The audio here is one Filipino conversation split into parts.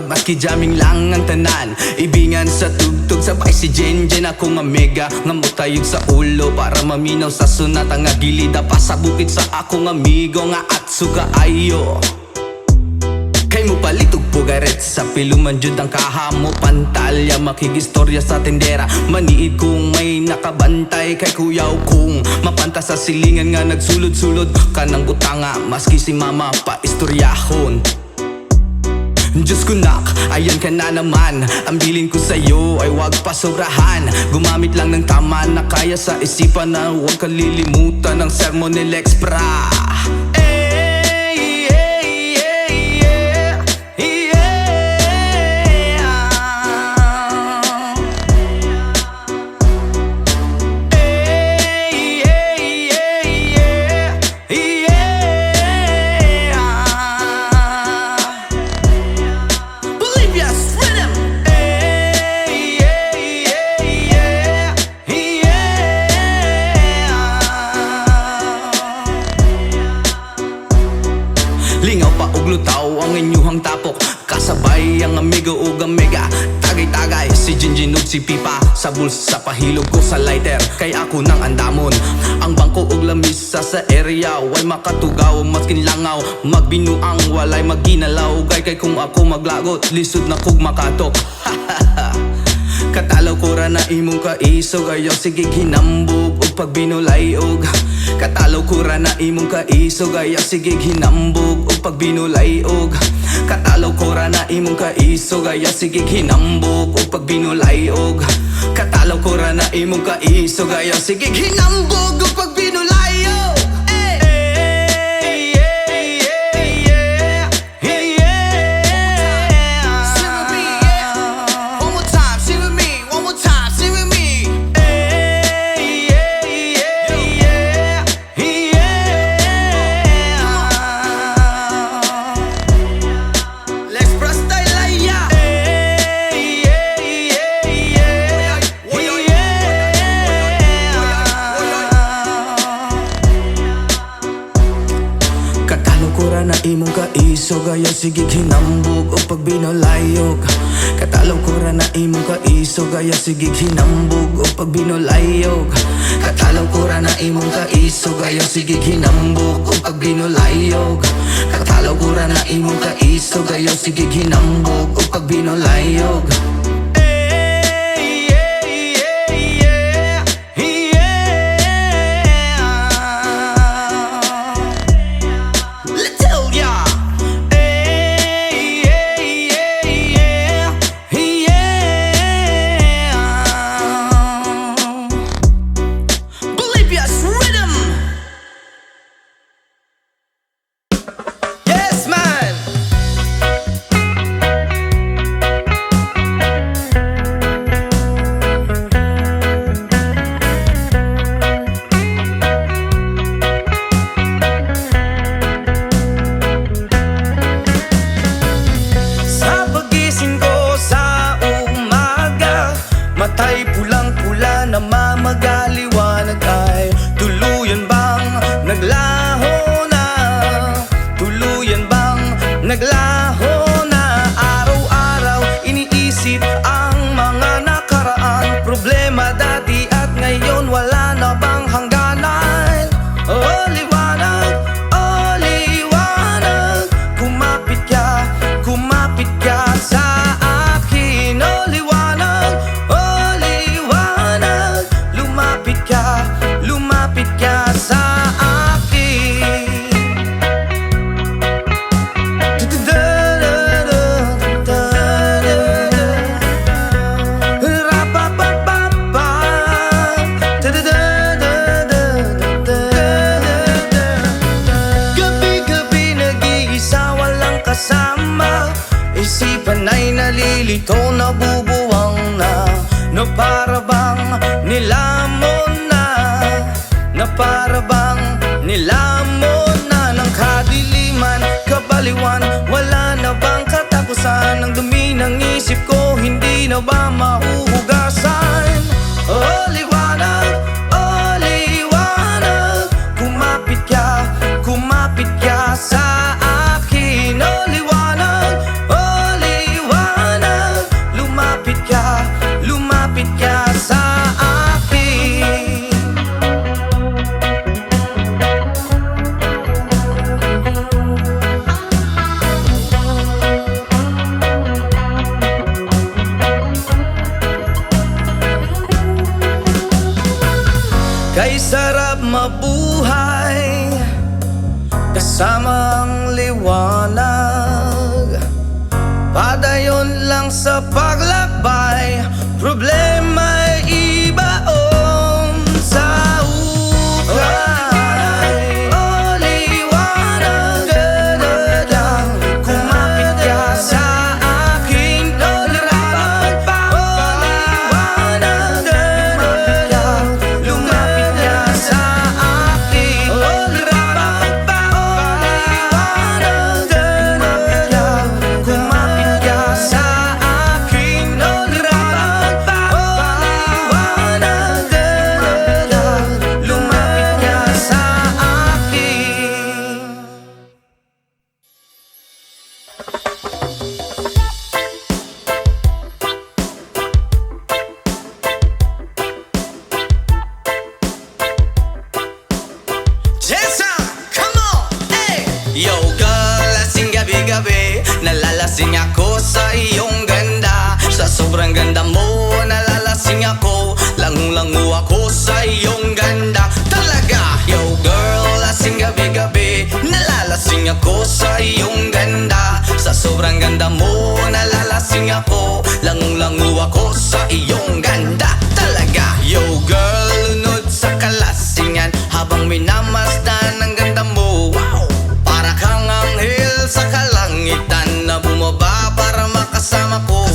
maski jamming lang ang tanan. Ibingan sa tugtog, sabay si Jenjen ako nga mega. Nga mutayog sa ulo para maminaw sa sunat. Ang agilida pa sa bukid sa akong amigo nga atso kaayo. Kay mo palitog pugaret sa piluman jud ang kahamo pantalya. Makigistorya sa tendera, maniid kung may nakabantay. Kay kuyaw kung mapanta sa silingan nga nagsulod-sulod kanang butanga, maski si mama pa istoryahon. Diyos ko nak, ayan ka na naman. Ang bilin ko sa'yo ay wag pasobrahan. Gumamit lang ng tama na kaya sa isipan, na huwag kalilimutan ng sermon ni Lex Pra. Lingaw pa og lutaw ang inyuhang tapok, kasabay ang amigo ug amiga. Tagay-tagay si Jinjin ug si Pipa, sa bulsa pahilog ko sa lighter. Kay ako nang andamon ang bangko ug lamisa sa area. Way makatugaw maskin langaw, magbinuang walay maginalaw. Kay kung ako maglagot, lisod na kog makatok. Katalaw ko ra na imong kaisog, ayaw sige hinambog ug pagbinulayog. Katalaw ko ra na imong kaisog, ayaw sige hinambog ug pagbinulayog. Katalaw ko ra na imong kaisog, ayaw sige hinambog ug pagbinulayog. Katalaw ko ra na imong kaisog, ayaw sige hinambog ug pagbinulayog. Na imong kaisog, ayaw sige hinambog o pagbinulayog. Katalaw ko ra na imong kaisog, ayaw sige hinambog o pagbinulayog. Katalaw ko ra na imong kaisog, ayaw sige hinambog o pagbinulayog. Katalaw ko ra na imong kaisog, ayaw sige hinambog o pagbinulayog. Matay pulang-pula na mamagaliwanag ay tuluyan bang naglaho na? Tuluyan bang naglaho na? Araw-araw iniisip ang mga nakaraan, problema dati at ngayon wala na bang hangganan? Oh liwanag, kumapit ka sa akin. Oh liwanag, lumapit ka sa akin. Gabi-gabi nag-iisa walang kasama, isipan ay nalilito, nabubuwang na para bang nilamon na, para bang nilamon na ng kadiliman, kabaliwan. Wala na bang katapusan? Ang dumi ng isip ko, hindi na ba mahuhugasan? Oh liwanag, kumapit ka sa akin. Oh liwanag, Kay sarap mabuhay kasama ang liwanag. Padayon lang sa paglakbay, problema'y ibaon sa ukay. O liwanag, dadadang kumapit ka sa akin. O liwanag, dadadang lumapit ka sa akin. O liwanag, dadadang kumapit ka sa akin. O liwanag, dadadang lumapit ka sa akin. Jessa, come on, hey! Yo girl, lasing gabi-gabi, nalalasing ako sa iyong ganda. Sa sobrang ganda mo, nalalasing ako, langung-langu ako sa iyong ganda. Talaga, yo girl, lasing gabi-gabi, nalalasing ako sa iyong ganda. Sa sobrang ganda mo, nalalasing ako, langung-langu ako sa iyong ganda. Talaga, yo girl, lunod sa kalasingan habang minamasdan ang ganda mo. Para kang anghel sa kalangitan na bumaba para makasama ko.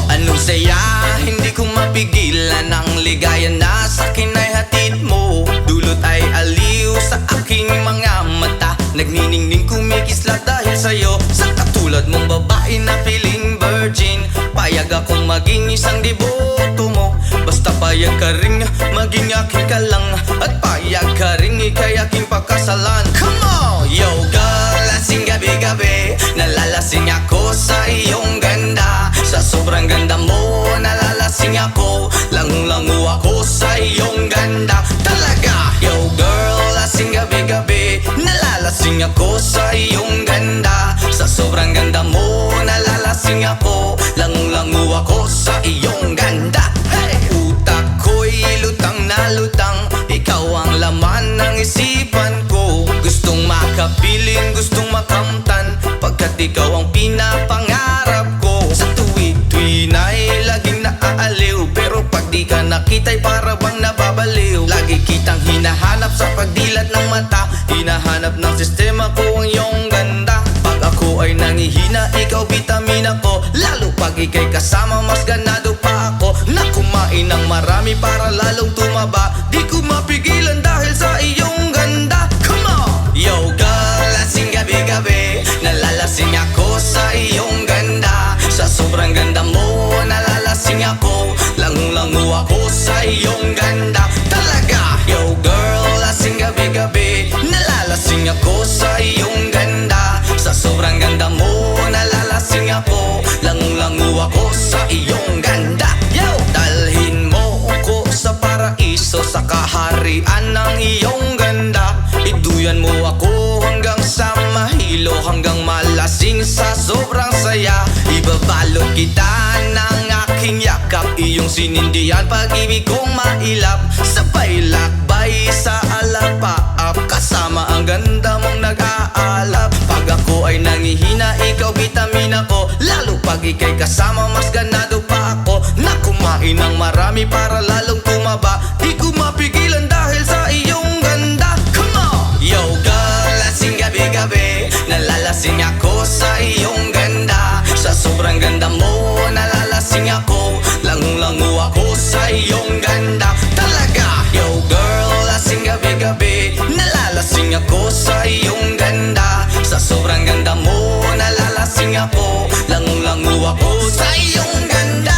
Anong saya, hindi ko mapigilan ang ligaya na sa'kin ay hatid mo. Dulot ay aliw sa aking mga mata, nagniningning kumikislat dahil sa'yo. Sa katulad mong babae na feeling virgin, payag akong maging isang deboto mo. Basta payag ka ring maging akin ka lang, at payag ka ring ikay aking pagkasalan. Come on! Yo girl, lasing gabi-gabi, nalalasing ako sa iyong ganda. Sa sobrang ganda mo, nalalasing ako, langung-langu ako sa iyong ganda. Talaga, yo girl, lasing gabi-gabi, nalalasing ako sa iyong ganda. Sa sobrang ganda mo, nalalasing ako, langung-langu ako sa iyong ganda. Hey! Utak ko'y lutang na lutang, ikaw ang laman ng isipan ko. Gustong makapiling, gustong makamtan, pagkat ikaw ang pinapangarap ko. Sa tuwi-tuwi na'y laging naaaliw, pero pag di ka nakita'y para bang nababaliw. Lagi kitang hinahanap sa pagdilat ng mata, hinahanap ng sistema ko ang iyong ganda. Pag ako ay nangihina, ikaw vitamina ko, lalo pag ika'y kasama mas ganado pa ako. Na kumain ng marami para lalong tumaba, di ko mapigilan dahil sa iyong ganda. Come on! Yo girl, lasing gabi-gabi, nalalasing ako sa iyong ganda. Sa sobrang ganda mo, nalalasing ako, langung-langu ako sa iyong ganda. Talaga, yo girl, lasing gabi-gabi, nalalasing ako sa iyong ganda. Sa sobrang ganda mo, nalalasing ako, langung-langu ako sa iyong ganda. Yo! Dalhin mo ko sa paraiso, sa kaharian ng iyong ganda. Iduyan mo ako hanggang sa mahilo, hanggang malasing sa sobrang saya. Ibabalot kita ng aking yakap, iyong sinindihan pag-ibig kong mailap. Sabay lakbay sa alapaap, kasama ang ganda mong nag-aalap. Pag ako ay nangihina, ikaw vitamina ko, lalo pag ika'y kasama mas ganado pa ako. Na kumain ng marami para lalong tumaba, di ko mapigilan dahil sa iyong ganda. Come on! Yo girl, lasing gabi-gabi, nalalasing ako sa iyong ganda. Sa sobrang ganda mo, nalalasing ako, langung-langu ako sa iyong ganda. Talaga, yo girl, lasing gabi-gabi, nalalasing ako sa iyong ganda. Sa sobrang ganda mo, nalalasing ako, langung-langu ako sa iyong ganda.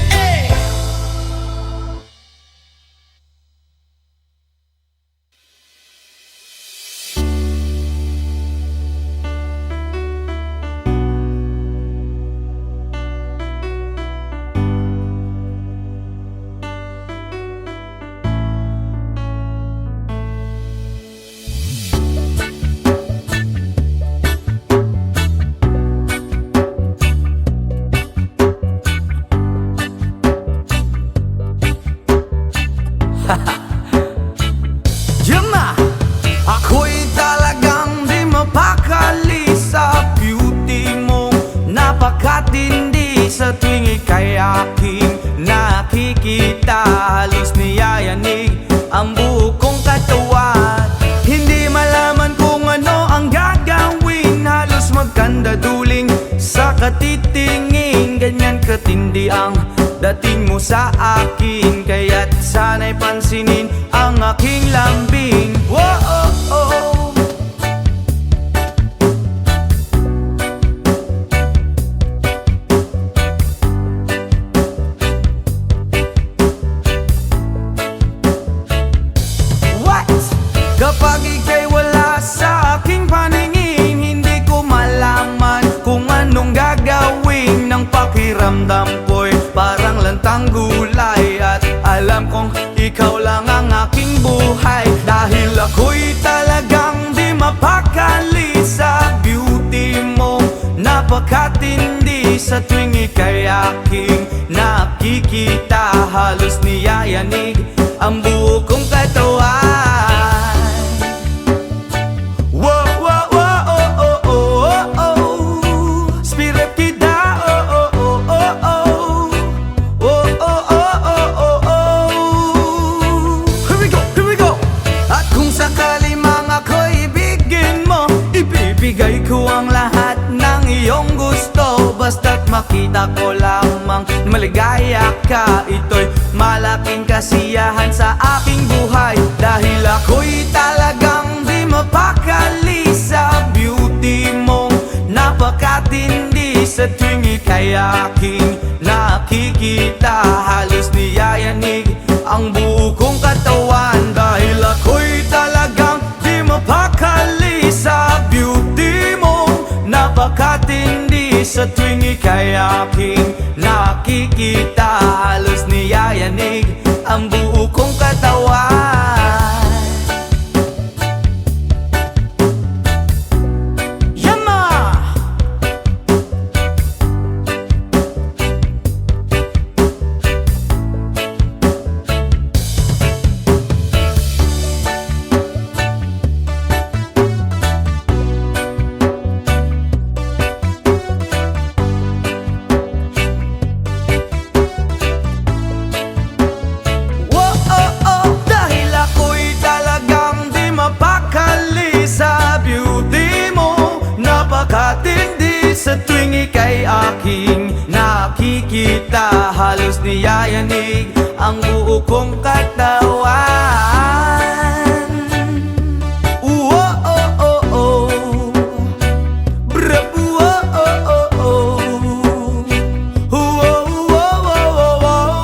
Hey! sa tuwing ika'y aking nakikita. Halos niyayanig ang buo kong katawan. Hindi malaman kung ano ang gagawin, halos magkandaduling sa katitingin. Ganyan katindi ang dating mo sa akin, kaya't sana'y pansinin ang aking lambing. Whoa, oh, oh. Kapag ika'y wala sa aking paningin, hindi ko malaman kung anong gagawin. Ng pakiramdam ko'y parang lantang gulay, at alam kong ikaw lang ang aking buhay. Dahil ako'y talagang di mapakali sa beauty mo, napakatindi. Sa tuwing ika'y aking nakikita, halos niyayanig ang buo kong katawan. Ibigay ko ang lahat ng iyong gusto, basta't makita ko lamang maligaya ka. Ito'y malaking kasiyahan sa aking buhay, dahil ako'y talagang di mapakali sa beauty mong napakatindi. Sa tuwing ika'y aking nakikita, halos niyayanig ang buo kong katawan. Dahil ako'y talagang di mapakali sa beauty mo, napakatindi. Sa tuwing ika'y aking nakikita, halos niyayanig ang buo kong katawan. Yama! Napakatindi. Sa tuwing ika'y aking nakikita, halos niyayanig ang buo kong katawan. Oh, oh, oh, oh. Brap, oh, oh, oh, oh. Oh, oh, oh, oh, oh.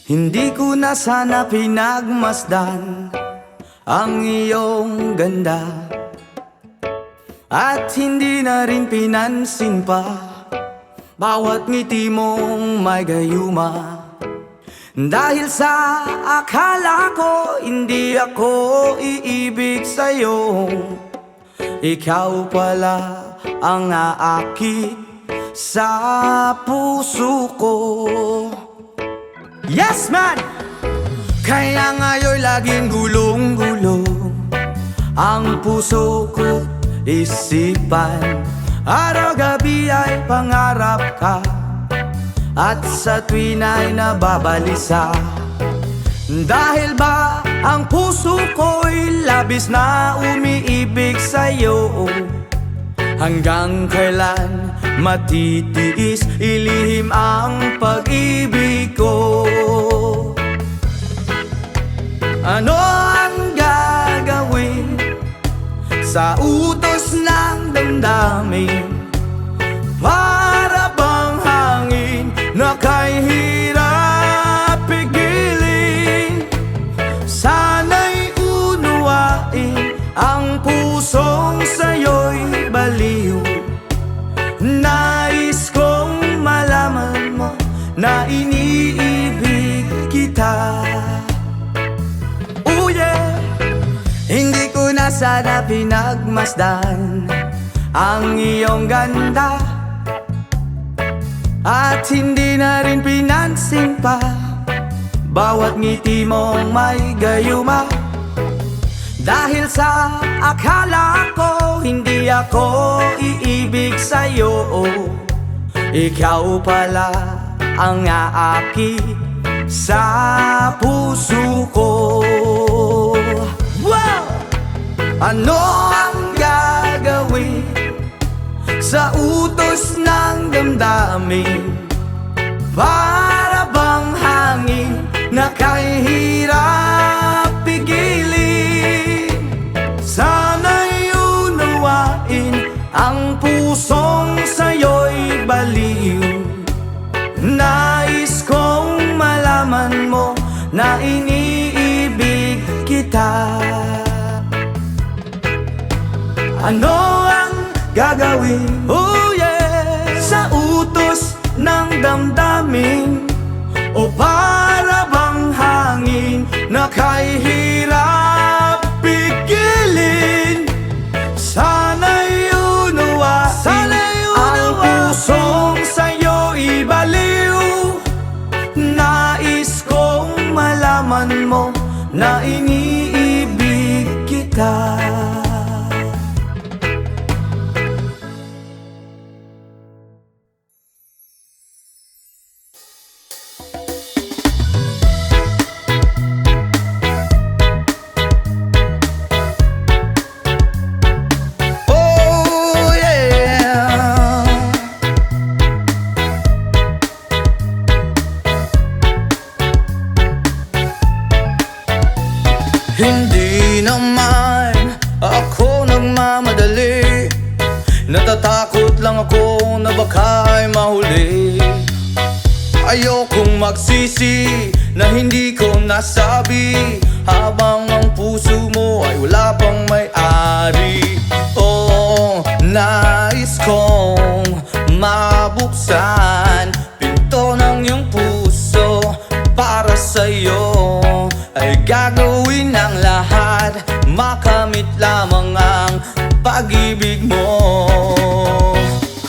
Hindi ko na sana pinagmasdan ang iyong ganda, at hindi na rin pinansin pa bawat ngiti mong may gayuma. Dahil sa akala ko hindi ako iibig sa'yo, ikaw pala ang aakit sa puso ko. Yes, man! Kaya ngayon'y laging gulong-gulong ang puso ko, isipan. Araw-gabi ay pangarap ka, at sa tuwin ay nababalisa. Dahil ba ang puso ko'y labis na umiibig sa'yo? Hanggang kailan matitiis ilihim ang pag-ibig ko? Ano ang gagawin sa utos ng damdamin? Para bang hangin na kay hirap pigilin? Sana'y unuwain ang pusong sa'yo'y baliw. Nais kong malaman mo na iniibig kita. Oh yeah! Hindi ko na sana pinagmasdan ang iyong ganda, at hindi na rin pinansin pa bawat ngiti mong may gayuma. Dahil sa akala ko hindi ako iibig sa'yo, ikaw pala ang aakit sa puso ko. Wow! Ano ang gagawin sa utos ng damdamin? Para bang hangin na kahirap pigilin? Sana'y unawain ang pusong sa'yo'y baliw. Nais kong malaman mo na iniibig kita. Ano ang gagawin? Oh yeah! Sa utos ng damdamin, o para bang hangin na kahirap pigilin? Sana'y unawain ang pusong sa'yo'y baliw. Nais kong malaman mo na iniibig kita. Hindi naman ako nagmamadali, natatakot lang ako na baka'y mahuli. Ayokong magsisi na hindi ko nasabi, habang ang puso mo ay wala pang may-ari. Oh, nais kong mabuksan pinto ng iyong puso. Para sa'yo ay gagawin ang lahat, makamit lamang ang pag-ibig mo.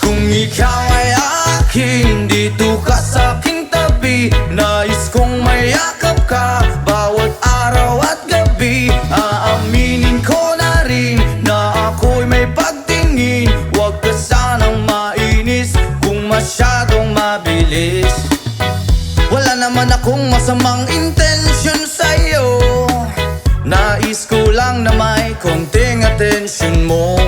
Kung ikaw ay akin, dito ka sa aking tabi. Nais kong mayakap ka bawat araw at gabi. Aaminin ko na rin na ako'y may pagtingin. Huwag ka sanang mainis kung masyadong mabilis. Wala naman akong masamang intensyon sa'yo, nais ko lang na may konting atensyon mo.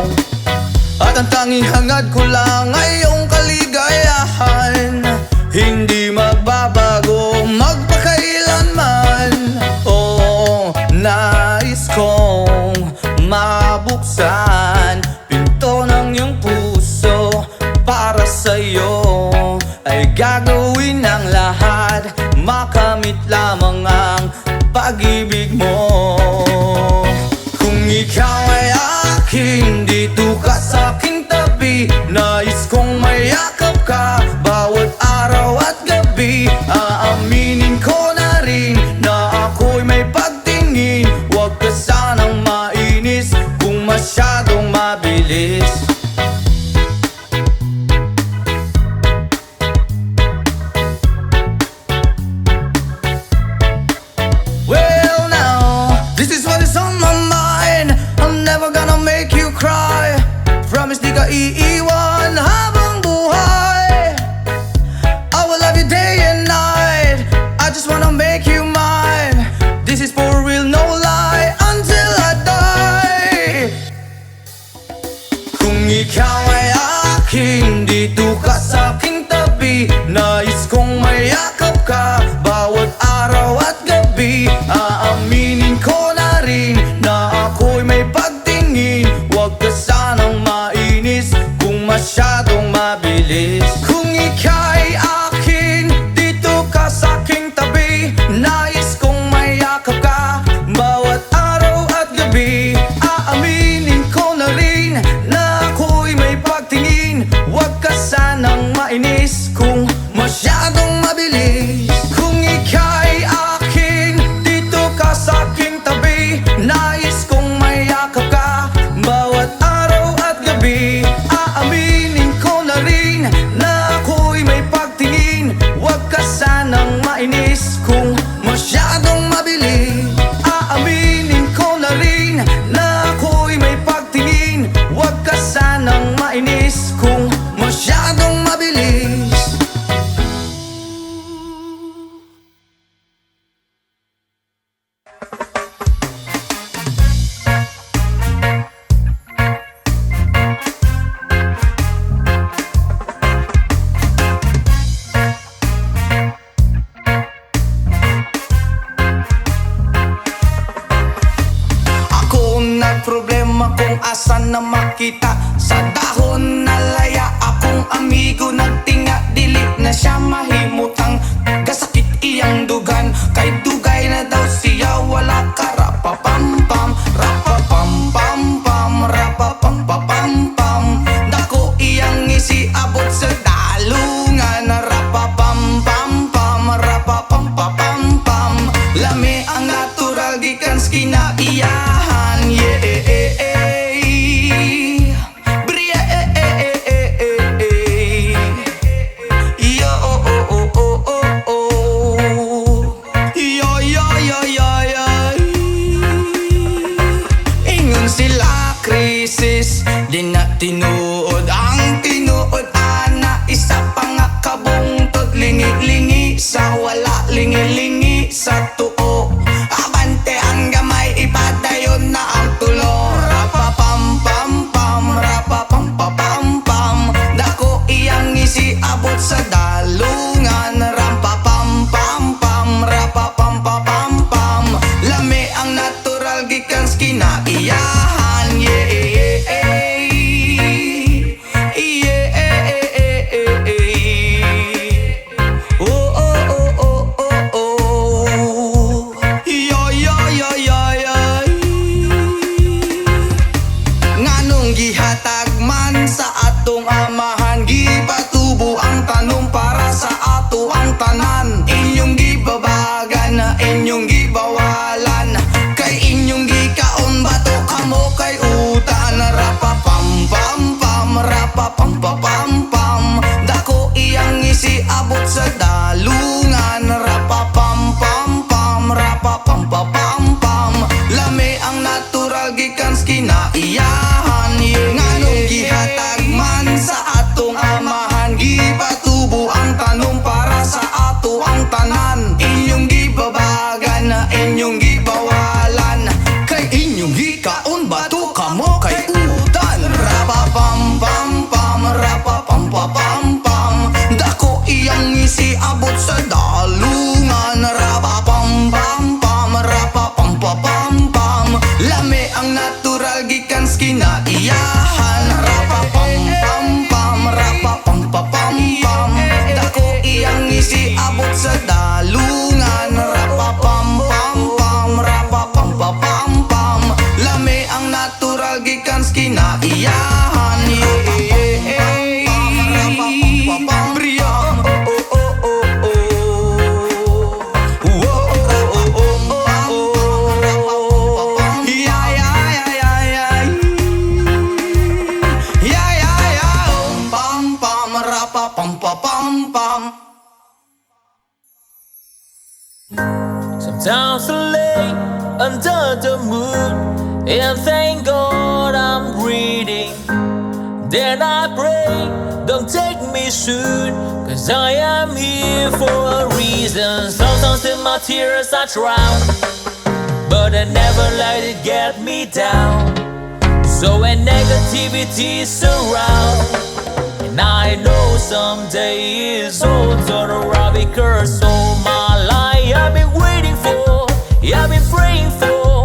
At ang tanging hangad ko lang ay iyong kaligayahan, hindi magbabago magpakailanman. Oh, nais kong mabuksan pinto ng iyong puso. Para sa'yo ay gagawin ang lahat, makamit lamang ang pag-ibig mo. Kung ikaw ay akin, dito ka sa aking tabi. Nais kong mayakap ka bawat araw at gabi. Aaminin ko na rin na ako'y may pagtingin. Huwag ka sanang mainis kung masyadong mabilis. Promise di ka iiwan habang buhay. I will love you day and night. I just wanna make you mine. This is for real, no lie, until I die. Kung ikaw ay akin, dito ka sa aking tabi. Nais kong mayakap ka bawat araw at gabi. Aaminin ko na rin na ako'y may pagtingin. Huwag ka sanang mainis kung nakakainis kung masyadong mabilis. Problema kung asan na makita. Sa dahon na laya akong amigo nagtinga. Dili na siya mahimutang gasakit iyang dugan. Kay dugay na daw siya wala ka. Rapapampam, rapapampampam, rapapampapampam. Dako iyang isiabot sa dalungan. Rapapampampam, rapapampapampam. Lami ang natural gikan sa kinaiyahan. Yeah. Di na tinuod ang tinuod ana. Isa pa nga kabungtod. Lingi-lingi sa wala, lingi-lingi sa tuo. Abante ang gamay, ipadayon na ang tulo. Rapapampampam, rapapampapampam. Dako iyang isiabot sa dalungan. Rampapampampam, rapapampapampam. Lami ang natural gikan sa kinaiyahan. Yeah. Gihatag man sa atong amahan, gipatubo ang tanom para sa ato ang tanan. Inyong gibabagan, inyong gibawalan, kay inyong gikaon bato kamo kay utan. Rapapampampam, rapapampapampam. Dako iyang isiabot sa dalungan. Rapapampampam, rapapampapampam. Lami ang natural gikan sa kinaiyahan. Nganong gihatag man sa atong amahan, gipatubo ang tanom para sa ato ang tanan. Inyong gibabagan, inyong gibawalan, kay inyong gikaon bato kamo kay utan. Rapapampampam, rapapampapampam. Dako iyang isiabot sa dalungan. Rapapampampam, rapapampapampam. Lami ang natural gikan sa kinaiyahan. Rapapampampam, rapapampapampam. Dako iyang isiabot sa dalungan. Rapapampampam, rapapampapampam. Lami ang natural gikan sa kinaiyahan. Sometimes I lay under the moon and thank God I'm breathing. Then I pray, don't take me soon, cause I am here for a reason. Sometimes in my tears I drown, but I never let it get me down. So when negativity surrounds, and I know someday it's all turn around, because all my life I've been waiting for, I've been praying for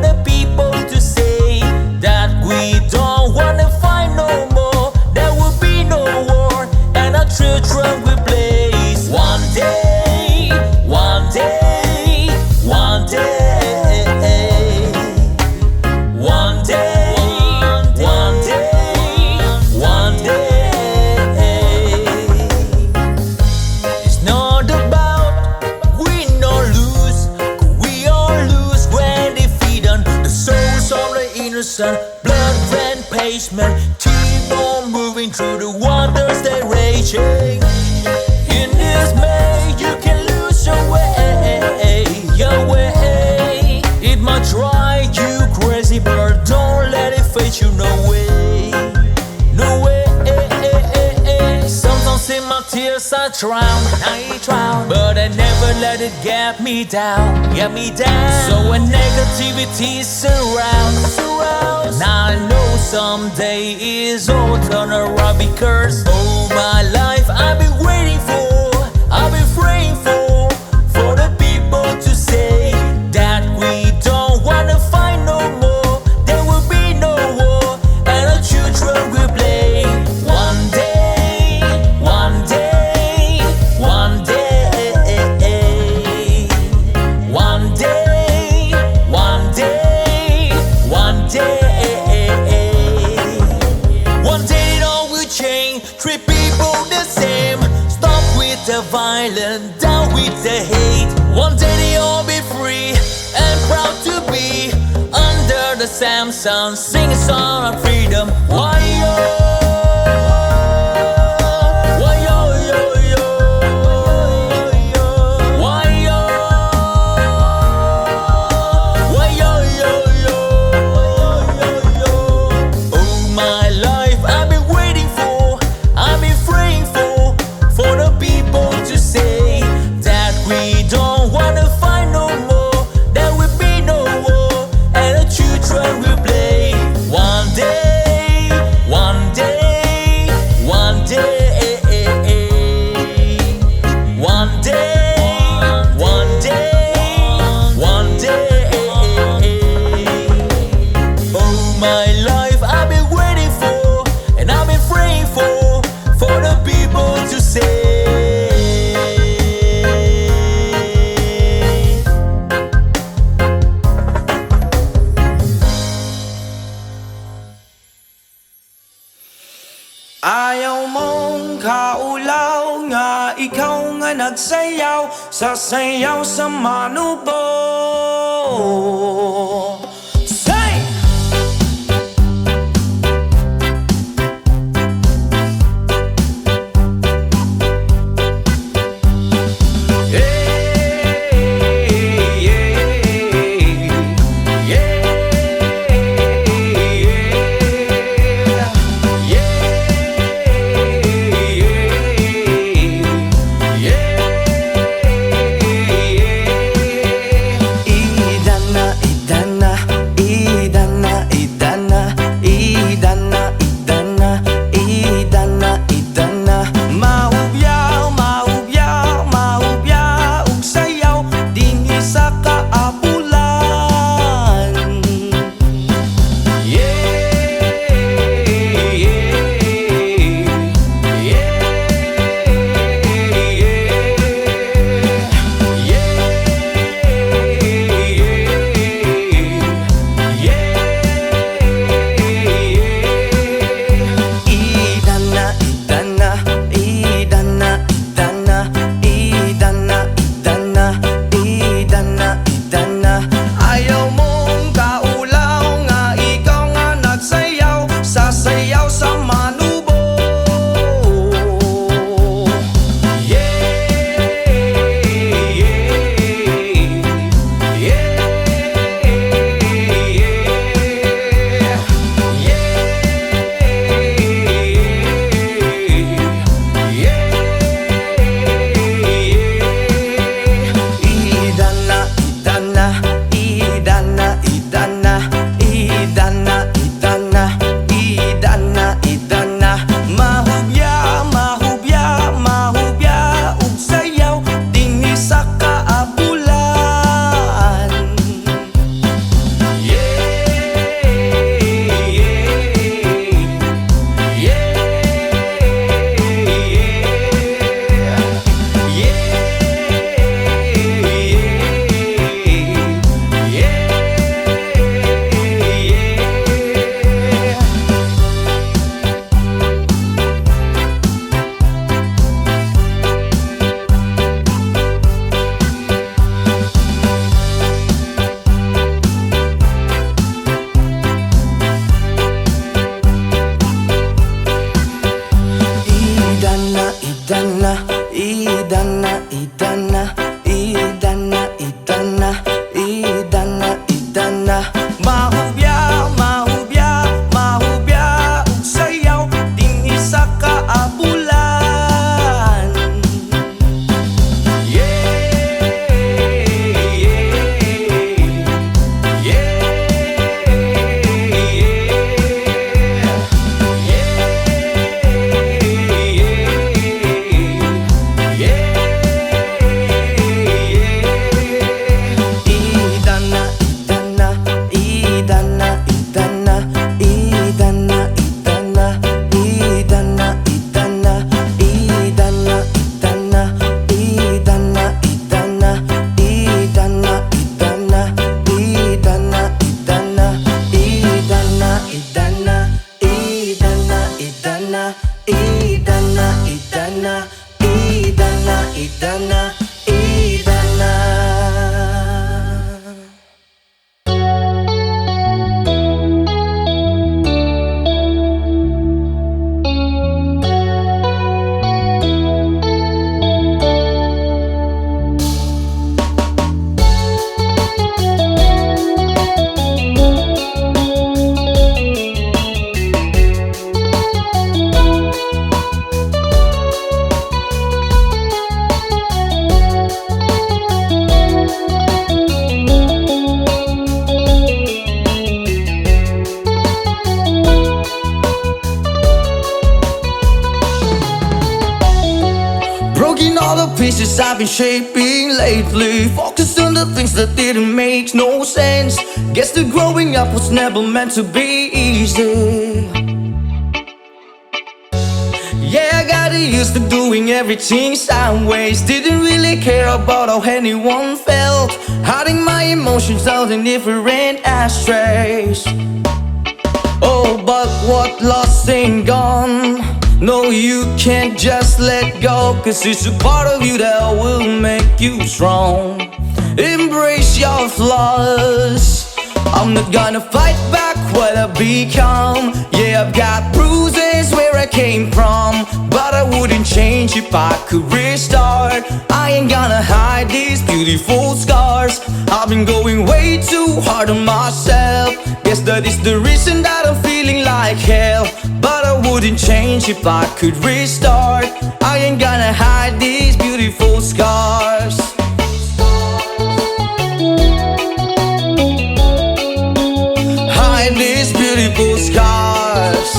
the people to say that we don't wanna fight no more. There will be no war, and our children will blaze. One day, one day, one day, one day, one day, one day. It's not about win or lose, 'cause we all lose when defeat on the souls of the innocent. Blood red pavement, keep on moving through the waters they raging. In this May, you can lose your way, your way. It might drive you crazy, but don't let it fade you. No way, no way. times I drowned, but I never let it get me down, So when negativity surrounds, now I know someday is all turn around because all my life I've been waiting I've been praying for the people to say that we don't wanna fight no more. There will be no war, and our children will play. One day, one day, one day, one day, one day, one day. One day it all will change. Treat people the same. Stop with the violence, down with the hate. One day they all be free and proud to be under the same sun. Sing a song of freedom. Why yo? Why yo yo yo? Why yo? Why yo yo yo? All my life I've been waiting I've been praying for the people to say that we don't wanna fight no more. There will be no war, and the children will play. One day, one day, one day, one day, one day, one day. All my life I've been waiting and I've been praying for the people to say. Ayaw mong kaulaw nga ikaw nga nagsayaw sa sayaw sa manubo. Say! pieces I've been shaping lately. Focus on the things that didn't make no sense. Guess that growing up was never meant to be easy. Yeah, I got used to doing everything sideways. Didn't really care about how anyone felt. Hiding my emotions out in different ashtrays. Oh, but what lost ain't gone. No, you can't just let go, 'cause it's a part of you that will make you strong. Embrace your flaws. I'm not gonna fight back what I've become. Yeah, I've got bruises where I came from, but I wouldn't change if I could restart. I ain't gonna hide these beautiful scars. I've been going way too hard on myself. Guess that is the reason that I'm feeling like hell, but I wouldn't change if I could restart. I ain't gonna hide these beautiful scars. Hide these beautiful scars.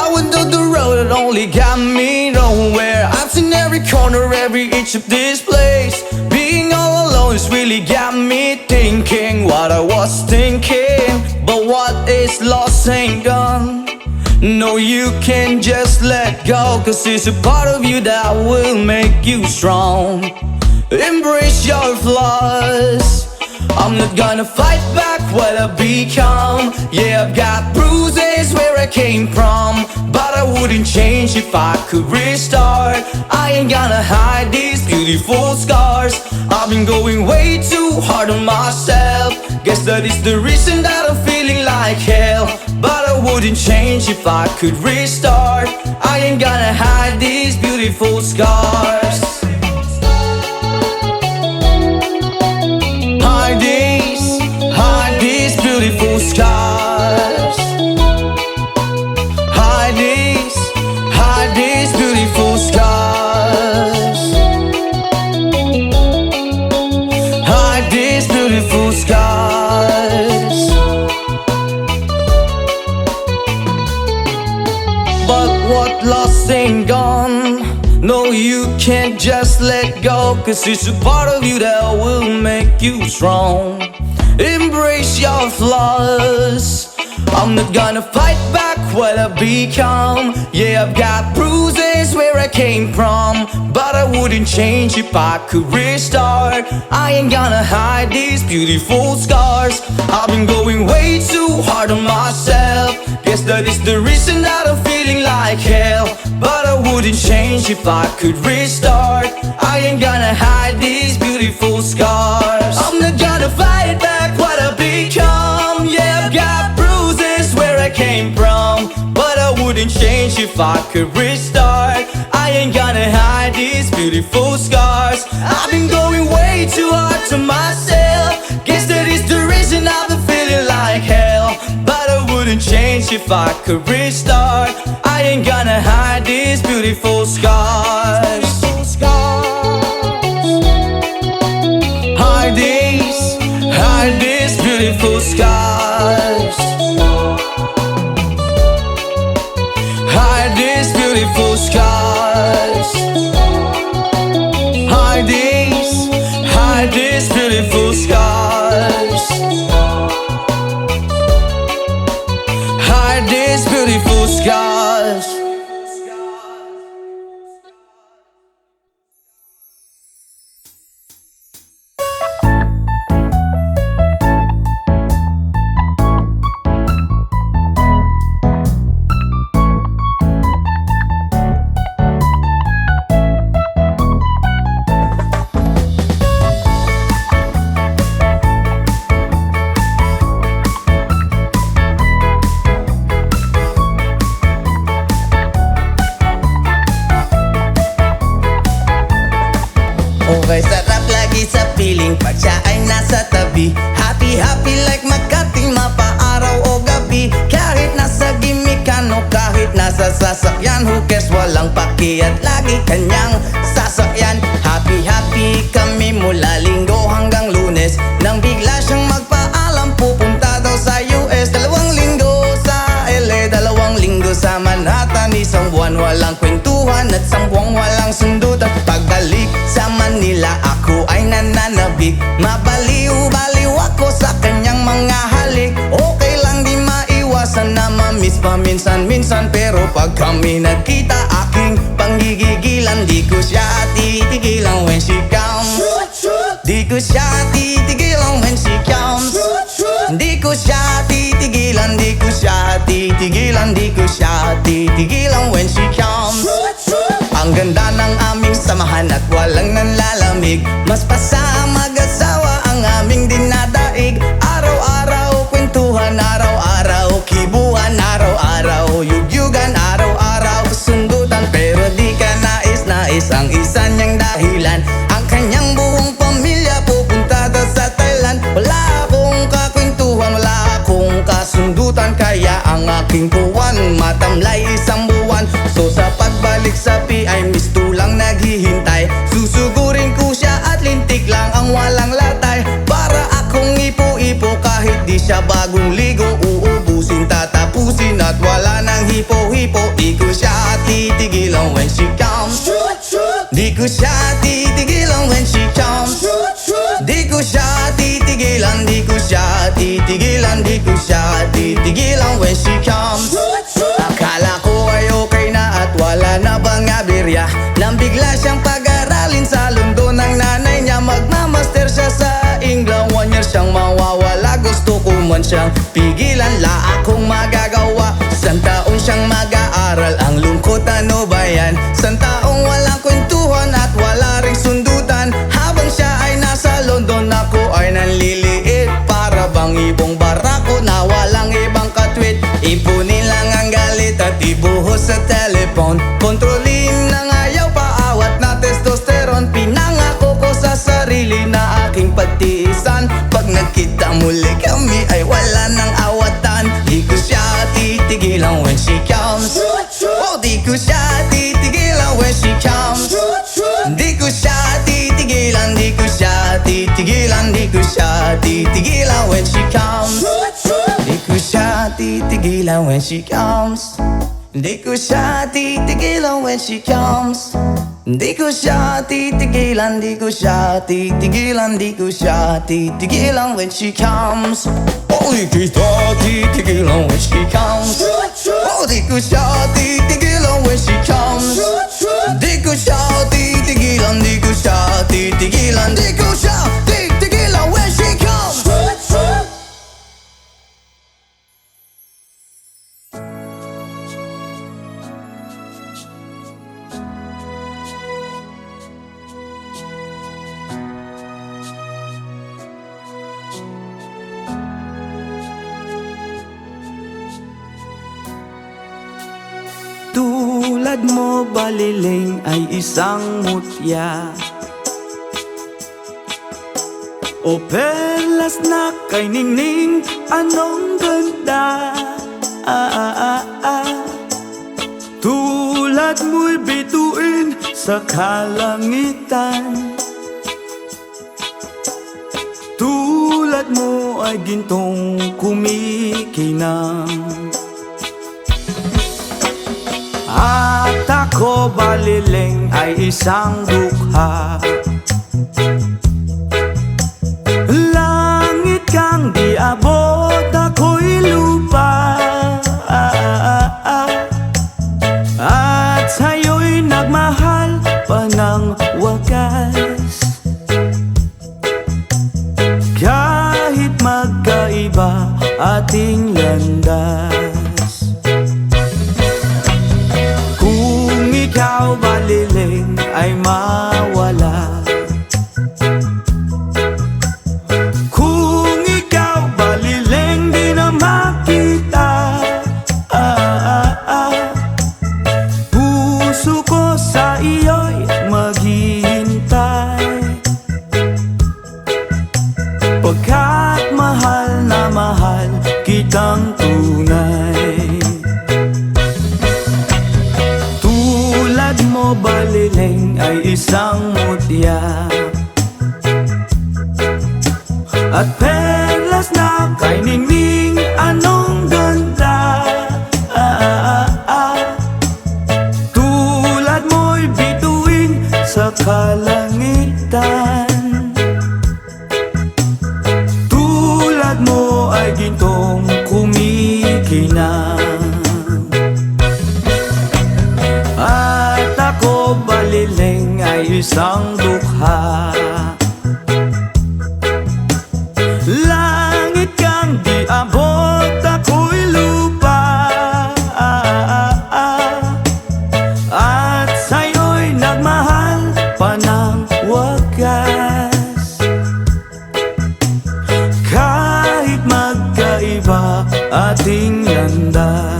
I went down the road that only got me nowhere. I've seen every corner, every inch of this place. Being all alone has really got me thinking what I was thinking. But what is lost ain't gone. No, you can't just let go, 'cause it's a part of you that will make you strong. Embrace your flaws. I'm not gonna fight back what I've become. Yeah, I've got bruises where I came from, but I wouldn't change if I could restart. I ain't gonna hide these beautiful scars. I've been going way too hard on myself. Guess that is the reason that I'm feeling like hell, but I wouldn't change if I could restart. I ain't gonna hide these beautiful scars. Hide these beautiful scars. Hide these beautiful scars. Hide these beautiful scars. But what lost ain't gone. No, you can't just let go, 'cause it's a part of you that will make you strong. Embrace your flaws. I'm not gonna fight back what I've become. Yeah, I've got bruises where I came from, but I wouldn't change if I could restart. I ain't gonna hide these beautiful scars. I've been going way too hard on myself. Guess that is the reason that I'm feeling like hell, but I wouldn't change if I could restart. I ain't gonna hide these beautiful scars. I'm not gonna fight back what I've become. Yeah, I've got bruises where I came from, but I wouldn't change if I could restart. I ain't gonna hide these beautiful scars. I've been going way too hard to myself. Guess that is the reason I've been feeling like hell, but I wouldn't change if I could restart. I ain't gonna hide these beautiful scars. Hide these beautiful scars. Hide these beautiful scars. Hide these beautiful scars. Hide these beautiful scars. Okay, sarap lagi sa piling pag siya ay nasa tabi. Happy, happy like Makati, mapaaraw o gabi. Kahit nasa gimikan o kahit nasa sasakyan, who cares, walang paki at lagi kanyang sasakyan. Happy, happy kami mula Linggo hanggang Lunes, nang bigla siyang magpaalam pupunta daw sa US. 2 linggo sa LA, 2 linggo sa walang kwentuhan at sambuang walang sundutan. Pagbalik sa Manila ako ay nananabik, mabaliw-baliw ako sa kanyang mga halik. Okay lang di maiwasan na mamiss paminsan-minsan, pero pag kami nagkita aking panggigigilan. Di ko siya titigilan when she comes, di ko siya titigilan when she comes. Di ko siya titigilan, di ko siya titigilan, di ko siya titigilan when she comes. Ang ganda ng aming samahan at walang nanlalamig, mas pasa ang mag-asawa ang aming dinadaig. Araw-araw kwentuhan, araw-araw kibuhan, araw-araw yugyugan, araw-araw sundutan. Pero di ka nais-nais ang isa niyang dahilan, ang kanyang buong pamilya pupunta daw sa Thailand. Wala akong kakwentuhan, wala akong kasundutan, kaya ang aking buwan matamlay isang buwan. So sa pagbalik sa PI, lang naghihintay, susugurin ko siya at lintik lang ang walang latay. Para akong ipo-ipo kahit di siya bagong ligo, uubusin tatapusin at wala nang hipo-hipo. Di ko siya titigilan when she comes, di ko siya titigilan when she comes. Di ko siya titigilan, di ko siya titigilan, di ko siya titigilan when she comes. Akala ko ay okay na at wala na bang aberya, nang bigla siyang pag-aralin sa London ng nanay niya. Magmamaster siya sa England, 1 year siyang mawawala. Gusto ko man siyang pigilan, la akong magagawa. Isang taon siyang mag-aaral, ang lungkot ano ba yan? Isang taong walang kwentuhan at wala ring sundutan. Habang siya ay nasa London, ako ay nanliliit, para bang ibong barako na walang ibang katwit. Ipunin lang ang galit at ibuhos sa telepon, kontrolin ng ayaw, paawat na testosterone. Pinangako ko sa sarili na aking pagtiisan, pag nagkita muli kami ay wala nang awatan. Di ko siya titigilan when she comes, oh di ko siya titigilan when she comes. Di ko siya titigilan, di ko siya titigilan, di ko siya titigilan when she comes. Di ko siya titigilan when she comes. Di ko siya titigilan when she comes. Di ko siya titigilan, di ko siya titigilan, di ko siya titigilan when she comes. Oh, di ko siya titigilan when she comes. Oh, di ko siya titigilan when she comes. Di ko siya titigilan, di ko siya titigilan, di ko siya titigilan when she comes. Tulad mo baliling ay isang mutya, o perlas na kay ningning, anong ganda. Tulad mo'y bituin sa kalangitan, tulad mo ay gintong kumikinang. At ako baliling ay isang dukha, langit kang di abot, ako'y lupa. At sa'yo'y nagmahal pa ng wagas, kahit magkaiba ating landas. Ikaw baliling ay mawala, kung ikaw baliling di na makita. Puso ko sa iyo'y maghihintay, pagkat mahal na mahal kitang tunay. Mo baliling ay isang mutya, at perlas na kay ningning, anong ganda. ating landas.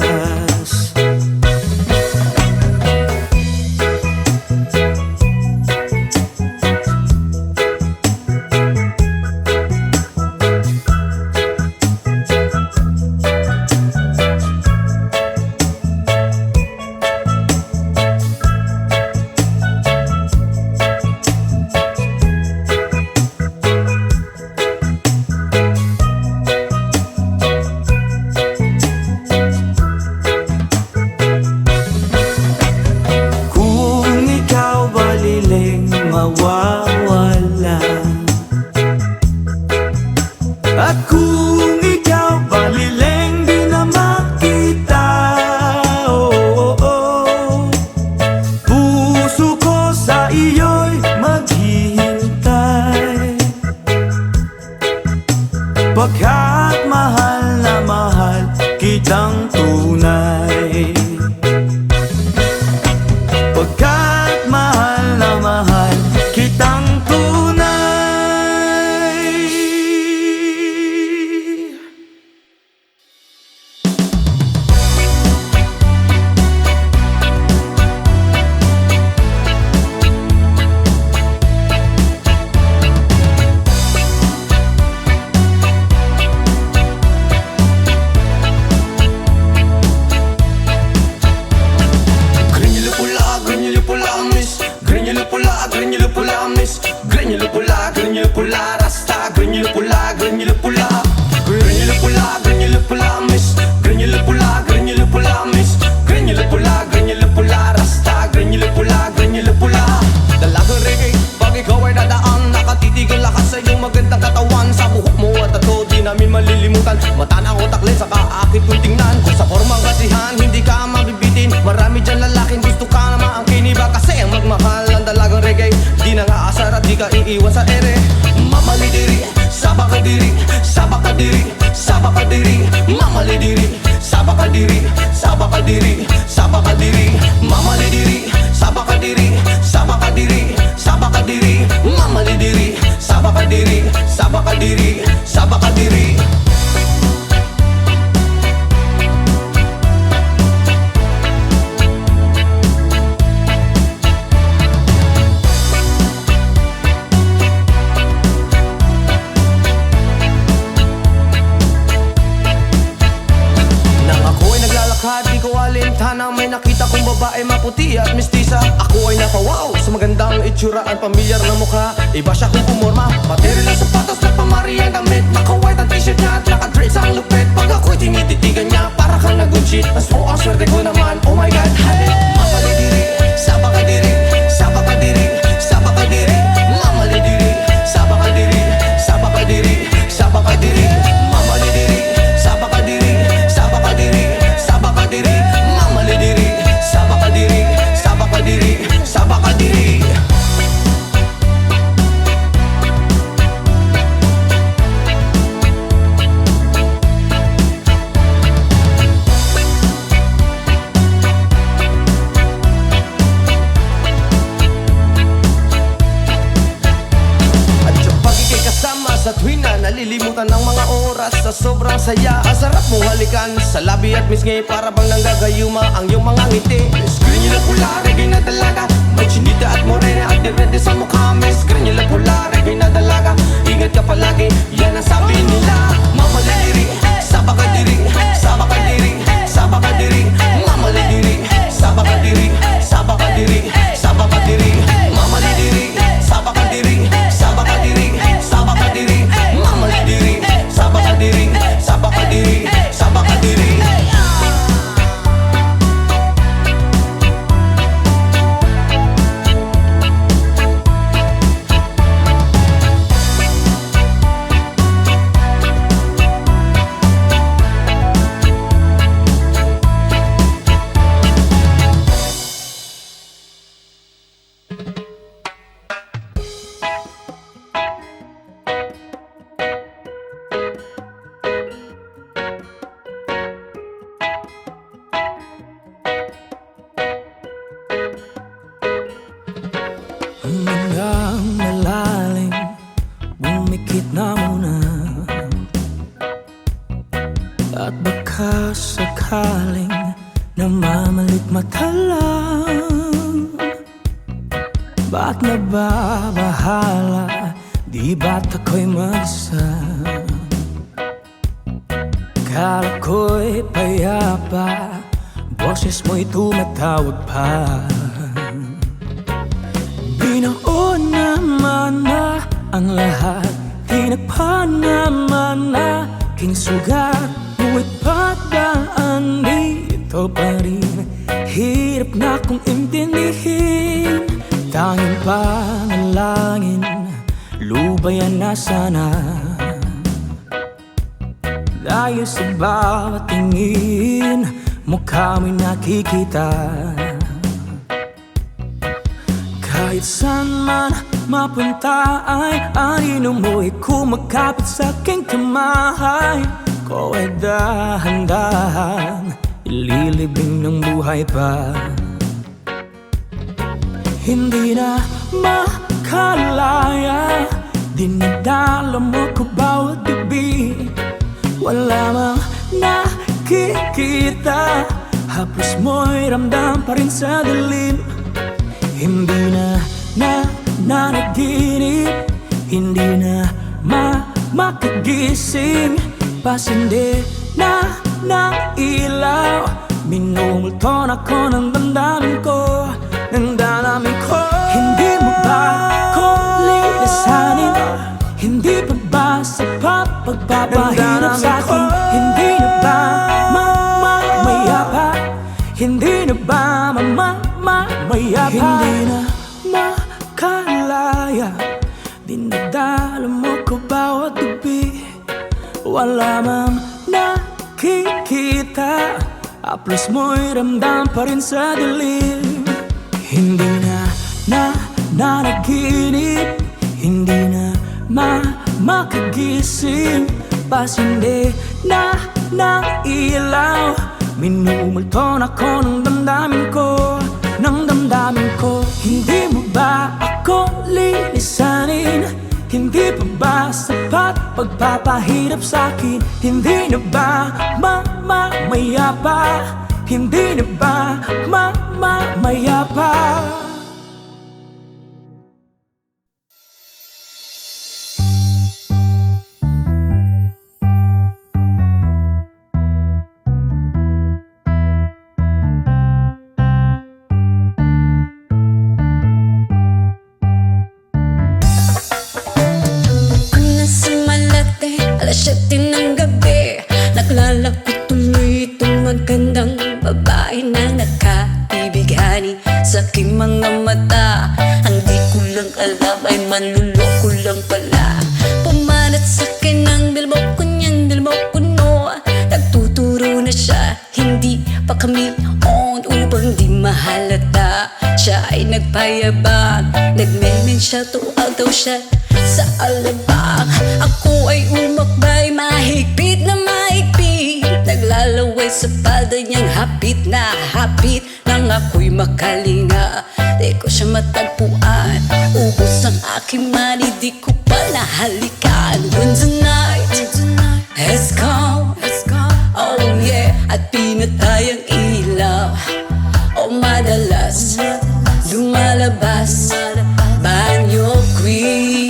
Mawawala. At kung ikaw baliling di na makita, oh, oh, oh, puso ko sa iyo'y maghihintay, pagkat mahal na mahal kitang tunay. Pagkat mahal na mahal kitang tunay. Granular pula, rasta, granular pula, granular pula, granular pula, granular pula, miss, granular pula, miss, granular pula, rasta, granular pula. Dalagang reggae, pag ikaw ay dadaan, nakatitigil lakas sa iyong magandang katawan. Sa buhok mo at tato, di namin malilimutan. Mata na utak len, saka akit kung tingnan. Kung sa formang kasihan, hindi ka mabibitin. Marami dyan lalaking gusto ka na maangkin. Iba kasi ang magmahal ang dalagang reggae, di na nga asar at di ka iiwan sa ere. Mamalidiri, sabakadiri, sabakadiri, sabakadiri, mamalidiri, sabakadiri, sabakadiri, sabakadiri, mamalidiri, sabakadiri, sabakadiri, sabakadiri, mamalidiri, sabakadiri, sabakadiri, sabakadiri. Di ko alintana, may nakita kong babae maputi at mistisa. Ako ay napawaw sa magandang itsura at pamilyar na mukha. Iba siya kung pumorma, material ng sapatos na pamari ang damit. Naka-white ang t-shirt niya at naka-drapes ang lupit. Pag ako'y tinititigan niya, para kang nag-good shit. Mas po ang swerte ko naman, oh my god, hey. Mamalidiri, sabakadiri, sabakadiri, sabakadiri, mamalidiri, sabakadiri, sabakadiri, sabakadiri, mamalidiri, sabakadiri, sabakadiri, sabakadiri, mamalidiri, sabakadiri, sabakadiri, sabakadiri. Sa tuwing na nalilimutan ng mga oras sa sobrang saya. Ang sarap mong halikan sa labi at misngi, para bang nanggagayuma ang iyong mga ngiti. Granular pula, reggae na dalaga, may chinita at morena at direte sa mukha. Granular pula, reggae na dalaga, ingat ka palagi, yan ang sabi nila. Mamalidiri, sabakadiri, sabakadiri, sabakadiri, mamalidiri, sabakadiri, sabakadiri, sabakadiri, mamalidiri, sabakadiri, sabakadiri, sabakadiri, mamalidiri, sabakadiri, sabakadiri, sabakadiri. Hanggang malalim, bumikit na muna at baka sakaling namamalit mata lang, ba't nababahala? Di ba't ako'y mag-isa? Kala ko'y payapa, boses mo'y tumatawag pa. Binaon naman na ang lahat, tinagpa naman na aking sugat. Ngunit padaan dito pa rin, hirap na kong intindihin. Tanging panalangin, lubayan na sana. Dahil sa bawat tingin, mukha mo'y nakikita. Kahit saan man mapunta ay anino mo'y kumakapit sa aking kamay. Ko ay dahan-dahan ililibing ng buhay pa. Hindi na makalaya, dinadala mo ko bawat gabi. Wala mang nakikita, haplos mo'y ramdam pa rin sa dilim. Hindi na nanaginip, hindi na makagising. Pasindi na ng ilaw, minumulto na ko ng damdamin ko, ng damdamin ko. Hindi mo ba ko lilisanin? Hindi pa ba sapat pagpapahirap sa'kin? Hindi na ba mamayapa? Hindi na ba mamayapa? Hindi na makalaya, dinadala mo ko bawat gabi. Wala mang nakikita, haplos mo'y ramdam pa rin sa dilim. Hindi na nanaginip, hindi na makagising. Pasindi na ng ilaw, minumulto na ko ng damdamin ko, ng damdamin ko. Hindi mo ba ako lilisanin? Hindi pa ba sapat pagpapahirap sa'kin? Hindi na ba mamayapa? Hindi na ba mamayapa? Alas 7 ng gabi, naglalapit tuloy itong magandang babae na nakaibigani sa aking mga mata. Ang di ko lang alam ay manluloko lang pala. Pumanat sa akin ang bilmo ko niyan, bilmo ko no. Nagtuturo na siya, hindi pa kami on upang di mahalata. Siya ay nagpayabang, nagmemensya, tuwag daw siya sa alabang. Ako ay umakbay, mahigpit na mahigpit, naglalaway sa palda niyang hapit na hapit. Nang ako'y makalinga, di ko siya matagpuan. Ubos ang aking mali, di ko pa nahalikan. When the night has come, oh yeah, at pinatay ang ilaw, oh madalas lumalabas banyo queen.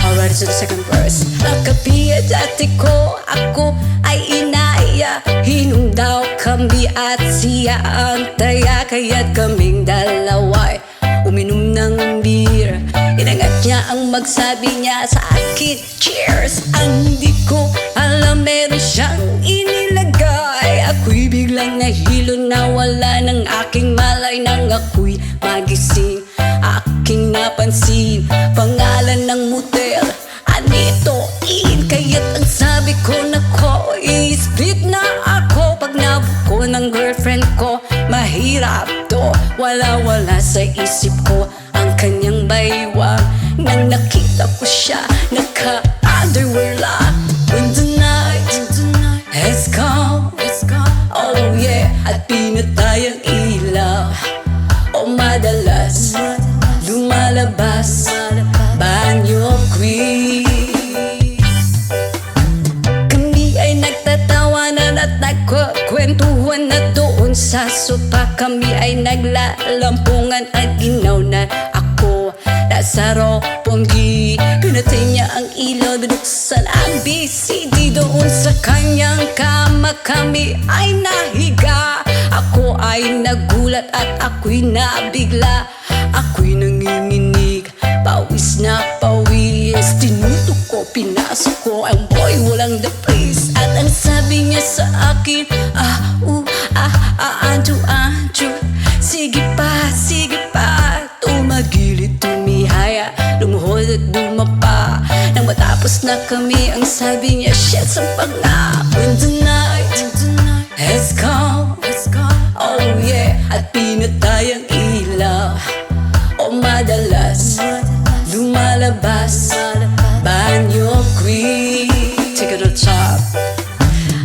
Alright, so the second verse. Nakapiya dati ko, ako ay inaya. Hinong daw kami at siya ang taya, kaya't kaming dalaway uminom ng beer. Inangat niya ang magsabi niya sa akin, cheers. Ang di ko alam meron siyang inilagay. Ako'y biglang nahilo, nawala ng aking malay. Nang ako'y magising, aking napansin pangalan ng motel, Anito Inn. Kaya't ang sabi ko, nako, i-split na ako. Pag nabuko ng girlfriend ko, mahirap to. Wala sa isip ko ang kanyang baywang. Nang nakita ko siya, naka-underwear lang. When the night has come, oh yeah, at pinatay ang ilaw, oh madalas lumalabas banyo queen. Kami ay nagtatawanan at aso pa kami ay naglalampungan at ginaw na ako nasa roponggi. Pinatay niya ang ilaw, binuksan ang BCD. Doon sa kanyang kama kami ay nahiga. Ako ay nagulat at ako'y nabigla. Ako'y nanginginig, pawis na pawis. Tinutok ko, pinasok ko ang boy, walang dapis. At ang sabi niya sa akin, Anjo, sige pa, tumagilid, tumihaya, lumuhod at dumapa. Nang matapos na kami, ang sabi niya, shit, sampag na. When the night has come, oh yeah, at pinatay ang ilaw. O madalas lumalabas banyo queen. Take it to the top.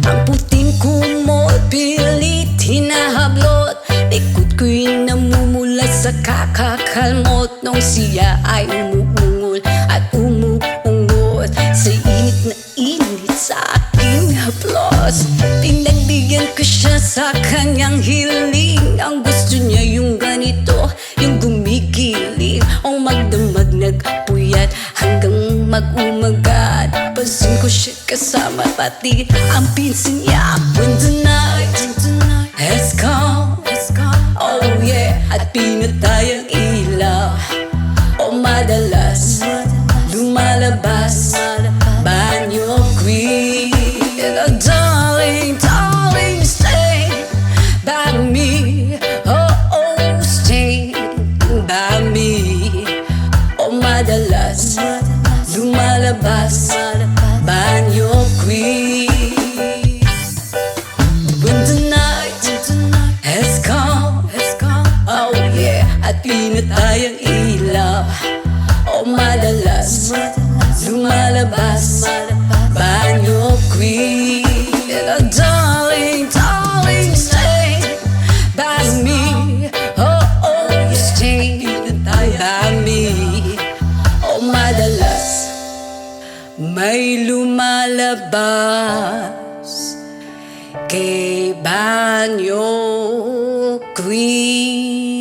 Ang puting kumot, pilit hinahablot. Likod ko'y namumulat sa kakakalmot. Nung siya ay umuungol at umuungot sa init na init sa aking haplos. Pinagbigyan ko siya sa kanyang hiling. Ang gusto niya yung ganito, yung gumigiling. O magdamag nagpuyat hanggang mag-umagat. Pansin ko siya kasama pati ang pinsan niya. When the night has come, oh yeah, at pinatay ang ilaw. O madalas lumalabas banyo queen. And darling, stay by me. Oh, stay by me. O madalas lumalabas banyo queen. When the night has come, oh yeah, at pinatay ang ilaw. O madalas lumalabas banyo queen. And darling, stay by me. Oh, stay by me. O madalas may lumalabas kay banyo queen.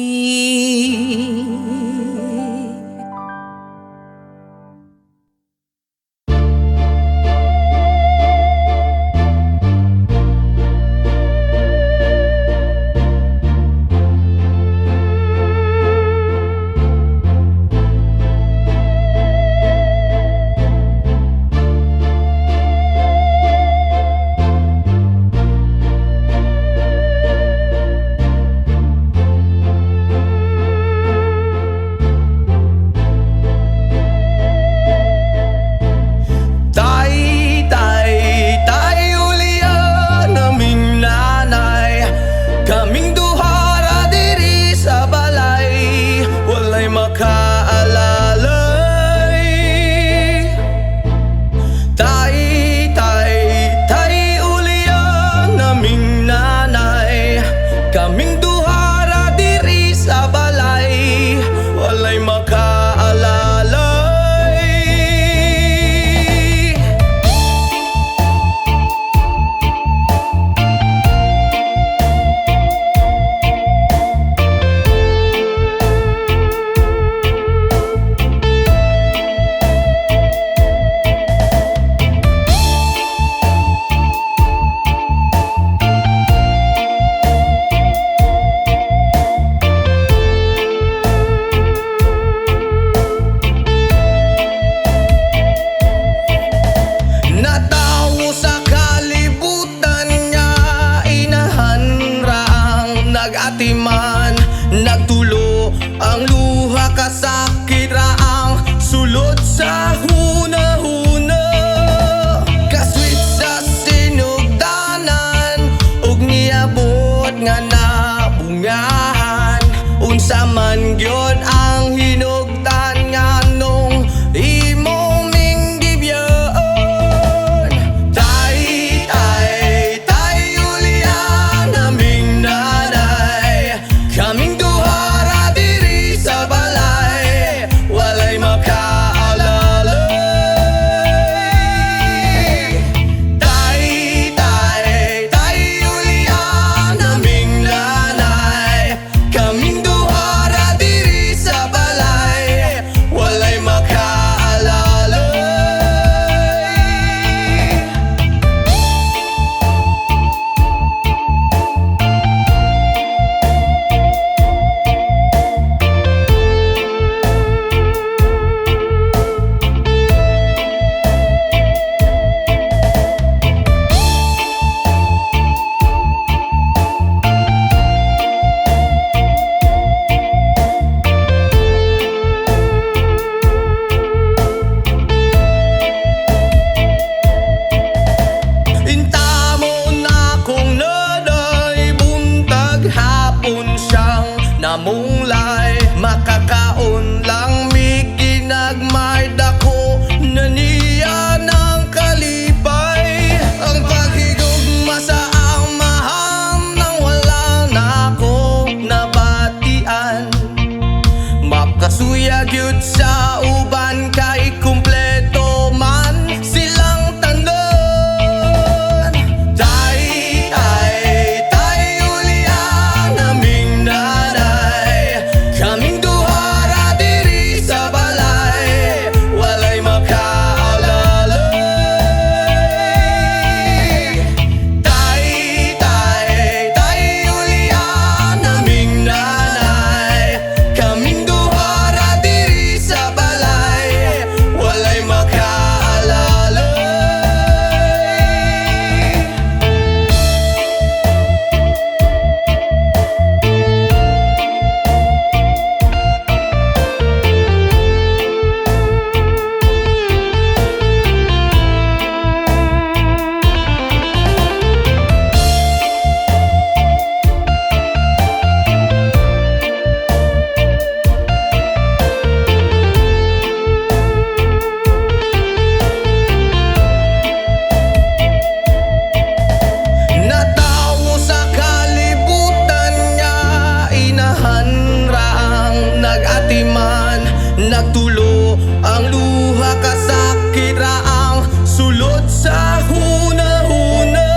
sa huna-huna,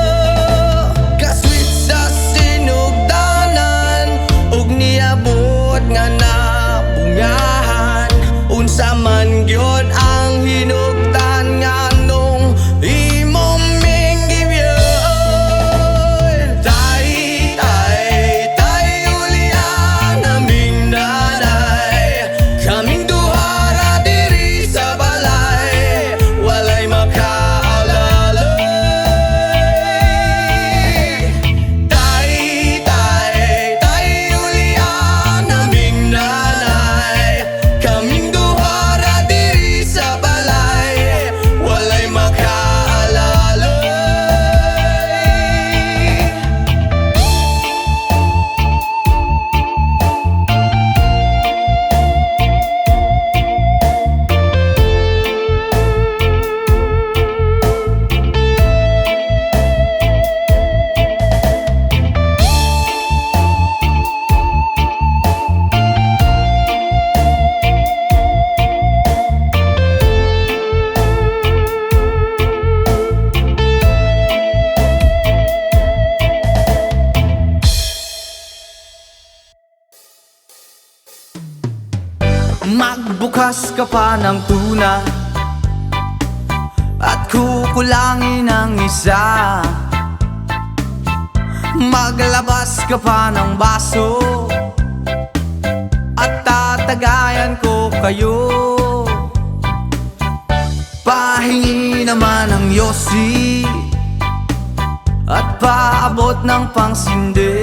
kaswit sa sinugdanan, ug niabot nga nabungahan. Unsa man gyud ang hinugdan nga nung imong minggibyon. Tay, ulian naming nanay, kaming duhara diri sa balay, walay makaalalay. Tay, ulian naming nanay, kaming duhara diri sa balay, walay makaalalay. Magbukas ka pa ng tuna at kukulangin ang isa. Maglabas ka pa ng baso at tatagayan ko kayo. Pahingi naman ng yosi at paabot ng pangsindi.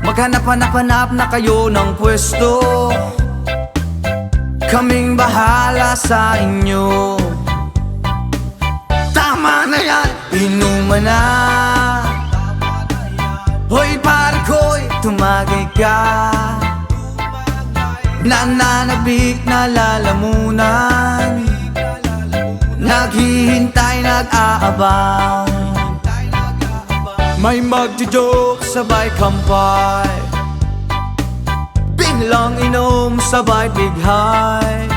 Maghanap-hanap na kayo ng pwesto, kaming bahala sa inyo. Tama na yan, inuman na. Hoy pare ko'y tumagay ka, nananabik na lalamunan, naghihintay, nag-aabang. May magjo-joke sabay kampay, biglang inom sabay bighay,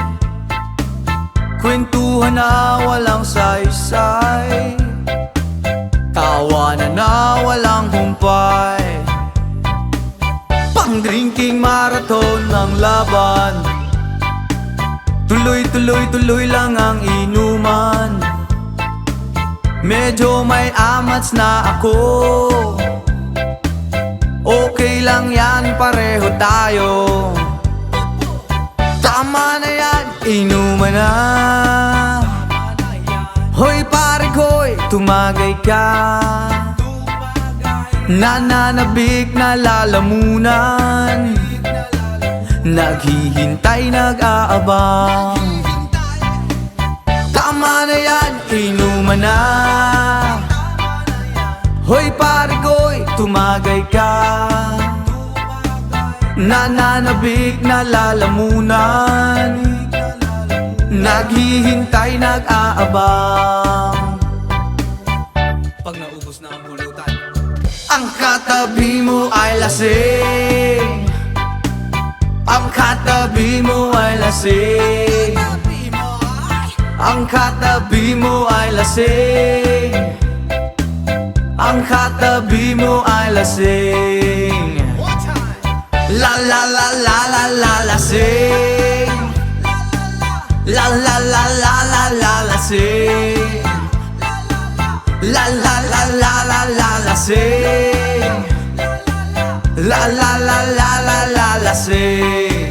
kwentuhan na walang saysay, tawanan na walang humpay. Pang-drinking marathon ng laban, tuloy lang ang inuman. Medyo may amats na ako, okay lang yan, pareho tayo. Tama na yan, inuman na. Hoy pare ko'y tumagay ka, nananabik na lalamunan, naghihintay, nag-aabang. Tama na yan, inuman na. Hoy pare ko'y tumagay ka, nananabik na lalamunan, naghihintay, nag-aabang. Pag naubos na ang pulutan, ang katabi mo ay lasing, ang katabi mo ay lasing, ang katabi mo ay lasing, ang katabi mo ay lasing. La la la la la la lasing, la la la la la la lasing, la la la la la la lasing, la la la la la la lasing.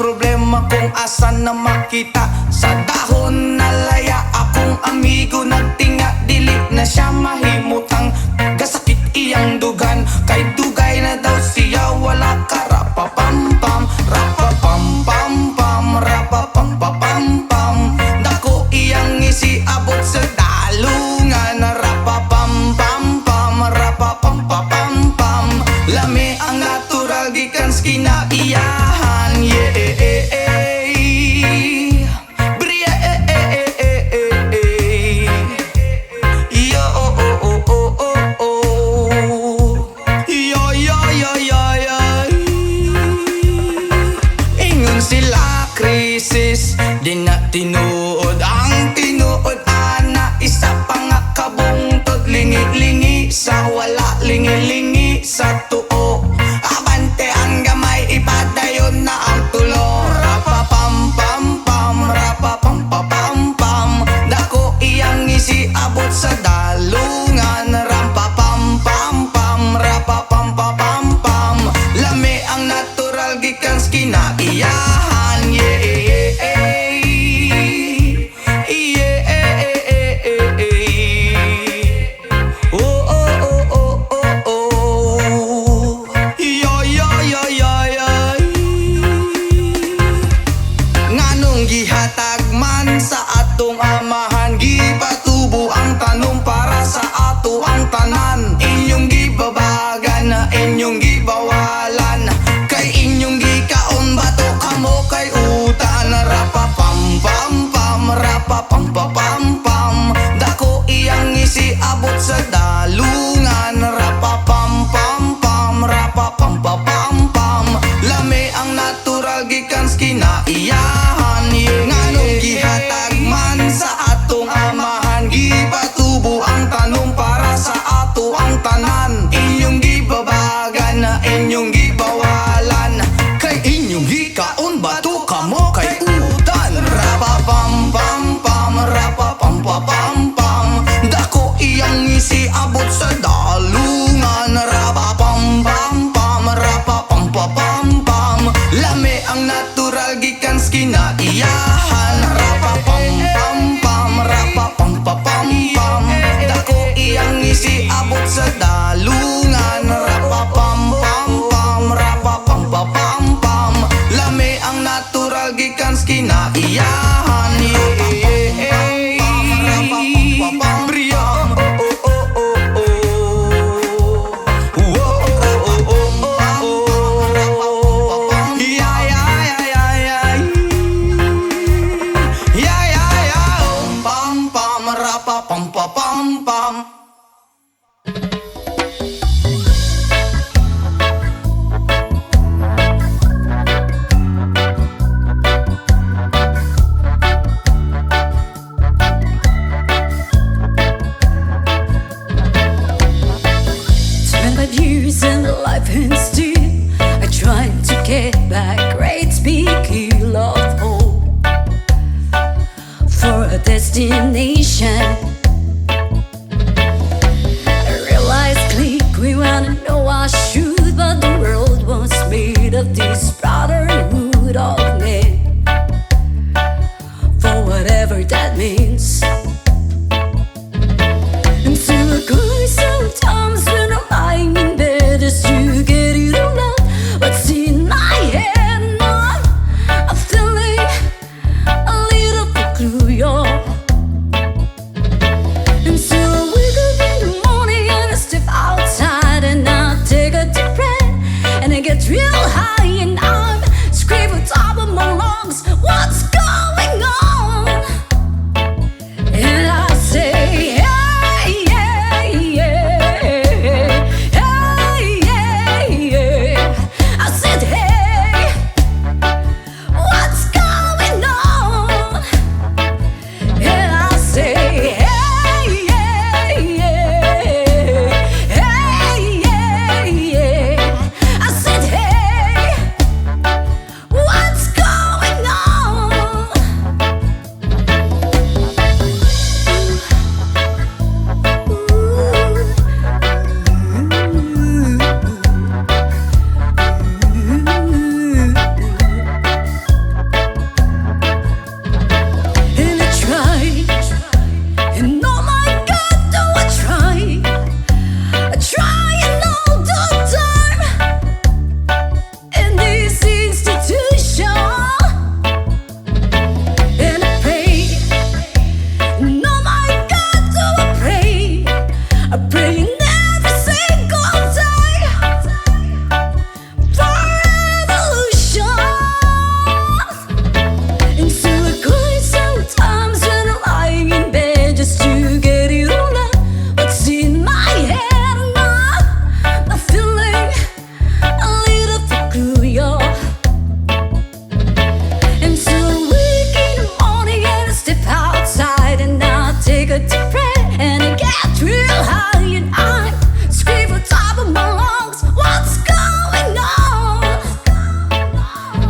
Problema kung asan na makita, sa dahon na laya akong amigo nagtinga, dili na siya mahimutang, gasakit iyang dugan, kay dugay na daw siya, wala ka rapapam-pam, rapapam-pam-pam, rapapam-pam-pam. Dako iyang isi abot sa dalungan, rapapam-pam-pam, rapapam-pam. years and life and still I try to get back great big hill of hope for a destination. I realized click, we wanna know I should, but the world was made of this brotherhood of men, for whatever that means. And so I cry sometimes when I'm lying in bed just to get it all out what's in my head. And I'm feeling a little peculiar. And so I wake up in the morning and I step outside and I take a deep breath and I get real high and I'm screaming top of my lungs, what's going on? And I say, hey, yeah, yeah, hey, yeah, yeah. I said, hey, what's going on? And I say, hey, yeah, yeah, hey, yeah, yeah. I said, hey, what's going on? And I try, and oh my God, do I try? I try and all the time in this institution, and I pray, and oh my God, do I pray? I pray in every single day for revolution. And so I cry sometimes when I'm lying in bed just to get it all out what's in my head. And I'm feeling a little peculiar. And so I wake in the morning and I step outside and I take a deep breath and I get real high and I'm screaming top of my lungs, what's going on?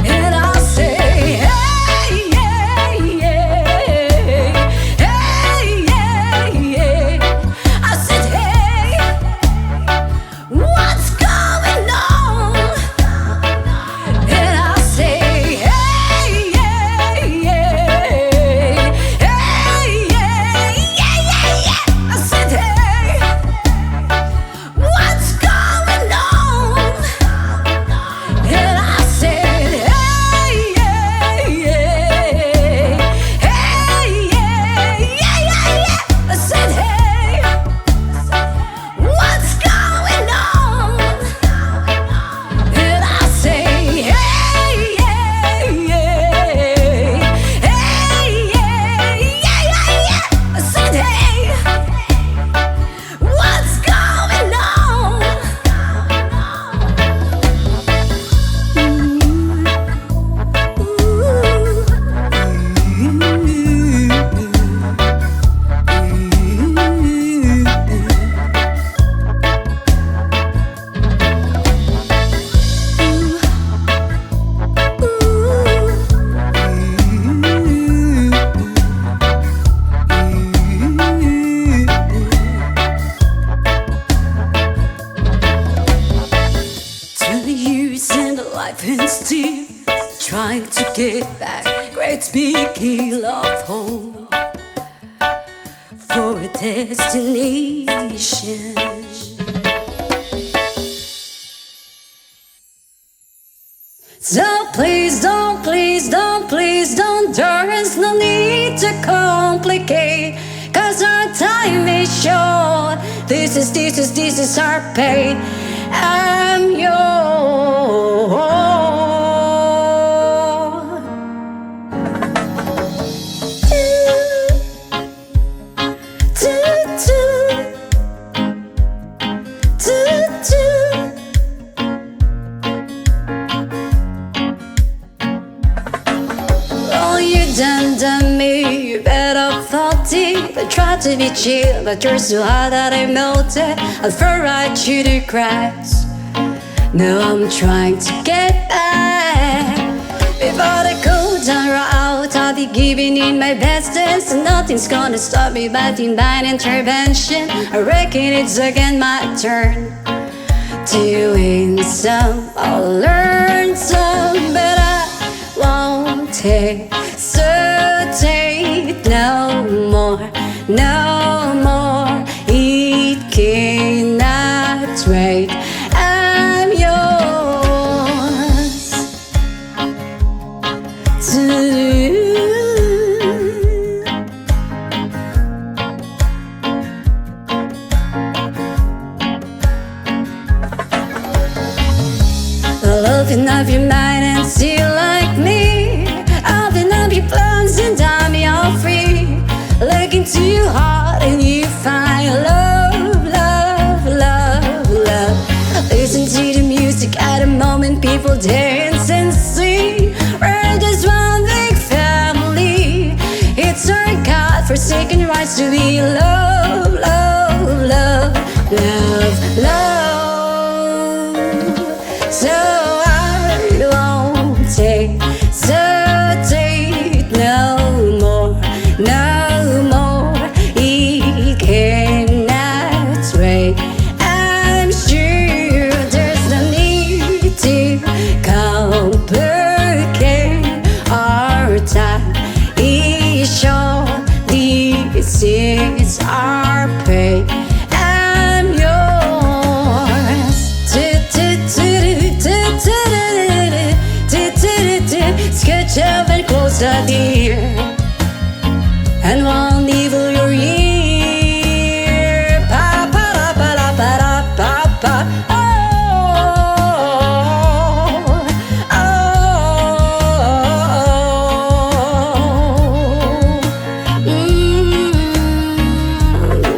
And I say, hey, yeah, yeah, hey, yeah, yeah. I said, hey, what's going on? And I say, hey, yeah, yeah, hey, yeah, yeah. I said, hey, what's going on? And I said, hey, yeah, yeah, hey, yeah. I said, hey, what's going on? And I say, hey, yeah, yeah, hey, yeah. I said, hey, what's going on? Years in the life and still trying to get back great big hill of hope for a destination. So please don't, there's no need to complicate, 'cause our time is short. This is our pain. I'm yours. All you done to me, you better fall deep I tried to be chill, but you're so hot that I melted. I fell right through the cracks. Now I'm trying to get back. Before the cold are out, I'll be giving it my best dance, and nothing's gonna stop me but divine intervention. I reckon it's again my turn to win some, I'll learn some, but I won't hesitate no more, no more. It cannot wait. I'm yours to open up your mind and see like me. Open up your plans and time you're free. Look into your heart and you find love, love, love, love. Listen to the music at the moment, people dance and sing. We're just one big family. It's our God-forsaken rights to be love, love, love, love, love. So hesitate no more, no more. It cannot wait. I'm sure there's no need to complicate our time. It's short, this is our pay. I'm yours. Sketch up and closer, dear, and one evil your ear. Pa pa da pa da pa da pa pa.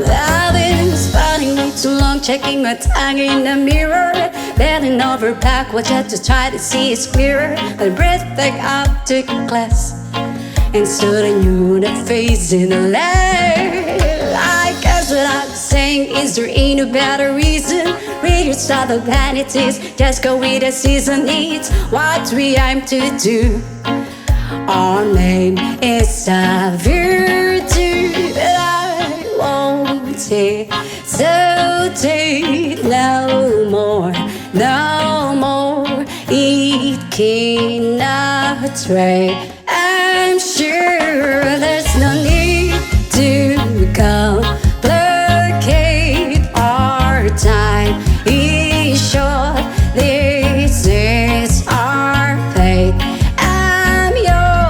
I've been spotting way too long, checking my time in the mirror. Bending over backwards just to try to see it clearer. I breathed back up to class and stood a new face in the light. I guess what I'm saying is there ain't no better reason. Read your style of vanities, just go with the season needs. What we aim to do, our name is a virtue. But I won't hesitate no more, no more. It cannot wait. I'm sure there's no need to complicate our time. It's short, this is our fate. I'm yours.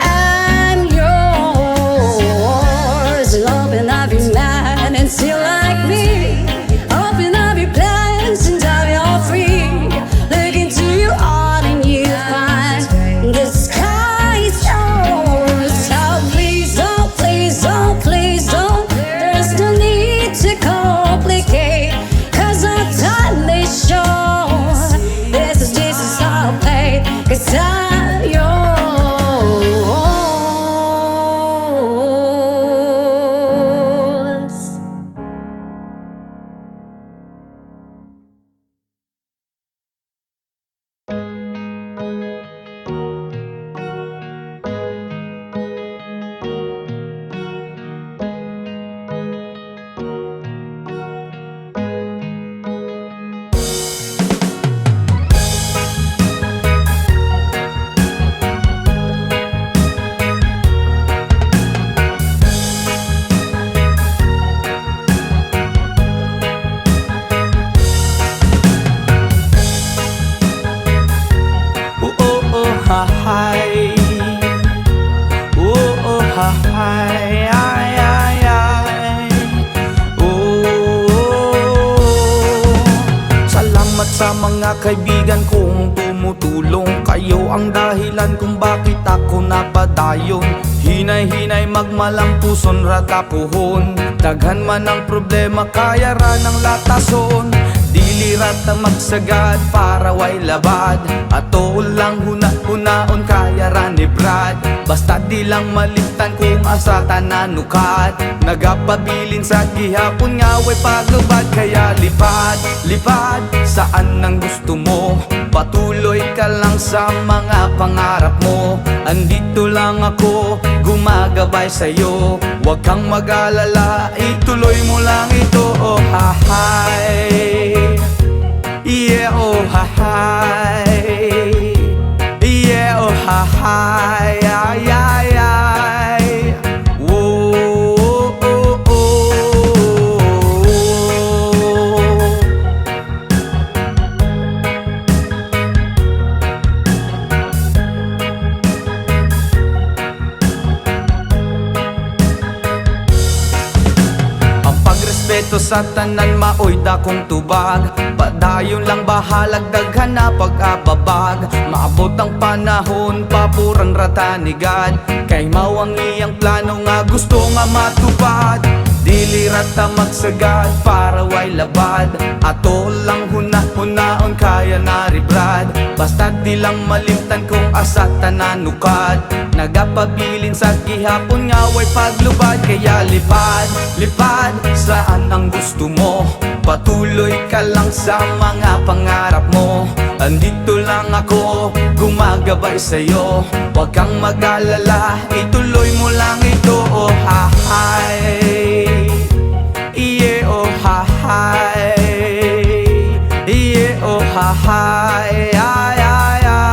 I'm yours. Open up your mind and see like me. Open up your plans and time you're free. Look into your heart and you find the sky is yours. So please don't, please don't, please don't. There's no need to complicate, 'cause our time is short. This is our fate, 'cause I'm yours. hi. Oh, hi, ay, ay, ay. Oh, salamat sa mga kaibigan kong tumutulong. Kayo ang dahilan kung bakit ako napadayon. Hinay-hinay magmalampuson ratapuhon. Daghan man ang problema kaya ra ng latason. Dili rata magsagad para way labad. Ato lang huna-hunaon kaya ra ni Brad. Basta di lang malimtan kung asa tananukat. Nagapabilin sa gihapon nga way paglubad. Kaya lipad, lipad saan ang gusto mo. Patuloy ka lang sa mga pangarap mo. Andito lang ako, gumagabay sa'yo. Huwag kang mag-alala, ituloy mo lang ito. Oh hahay, yeah oh hahay, yeah oh hahay, ay ay ay. Whoa, oh, oh, oh. Respeto sa tanan maoy dakong tubag. Padayon lang bahalag daghan na pag-ababag. Maabot ang panahon papuran rata ni God. Kay mawang iyang plano nga gusto nga matupad. Dili rata magsagad para way labad. Ato lang huna-hunaon kaya na ribrad. Basta di lang malimtan kung asa tananukad. Nagapabilin sa gihapon nga way paglubad. Kaya lipad, lipad saan ang gusto mo. Patuloy ka lang sa mga pangarap mo. Andito lang ako, gumagabay sa'yo. Huwag kang mag-alala, ituloy mo lang ito. Oh hahay, yeah oh hahay, yeah oh hahay, ay ay ay.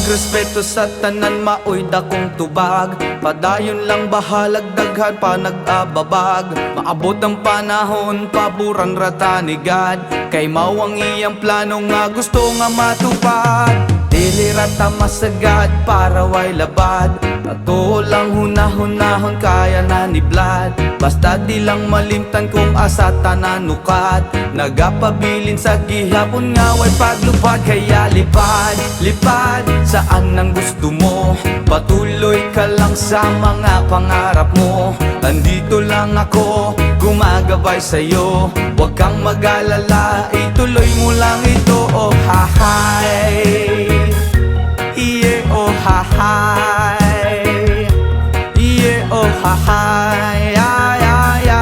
Respeto sa tanan maoy dakong tubag. Padayon lang bahalag daghan pa nag-ababag. Maabot ang panahon paburan rata ni God. Kay mawang iyang plano nga gusto nga matupad. Dili rata masagad para way labad. Ato lang hunahunahon kaya na ni Vlad. Basta di lang malimtan kung asa tananukat. Nagapabilin sa gihapon nga way paglupad. Kaya lipad, lipad saan ang gusto mo. Patuloy ka lang sa mga pangarap mo. Andito lang ako, gumagabay sa'yo. Huwag kang mag-alala, ituloy mo lang ito. Oh hahay, yeah oh hahay, yeah oh hahay, ay ay ay.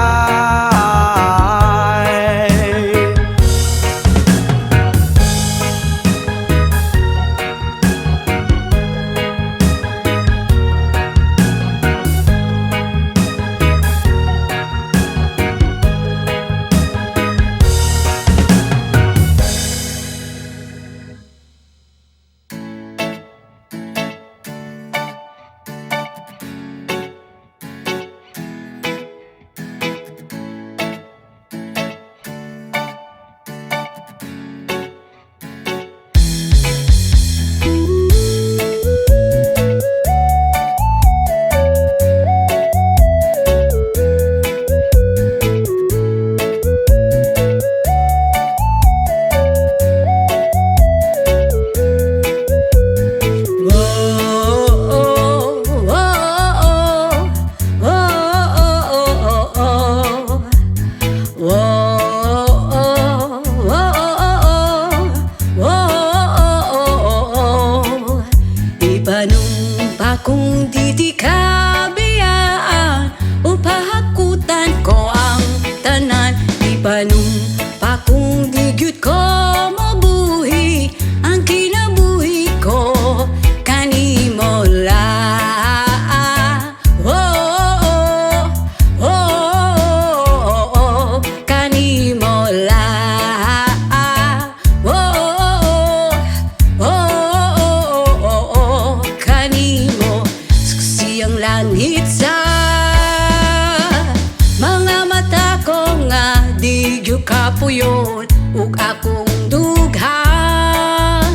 kapuyon ug akong dughan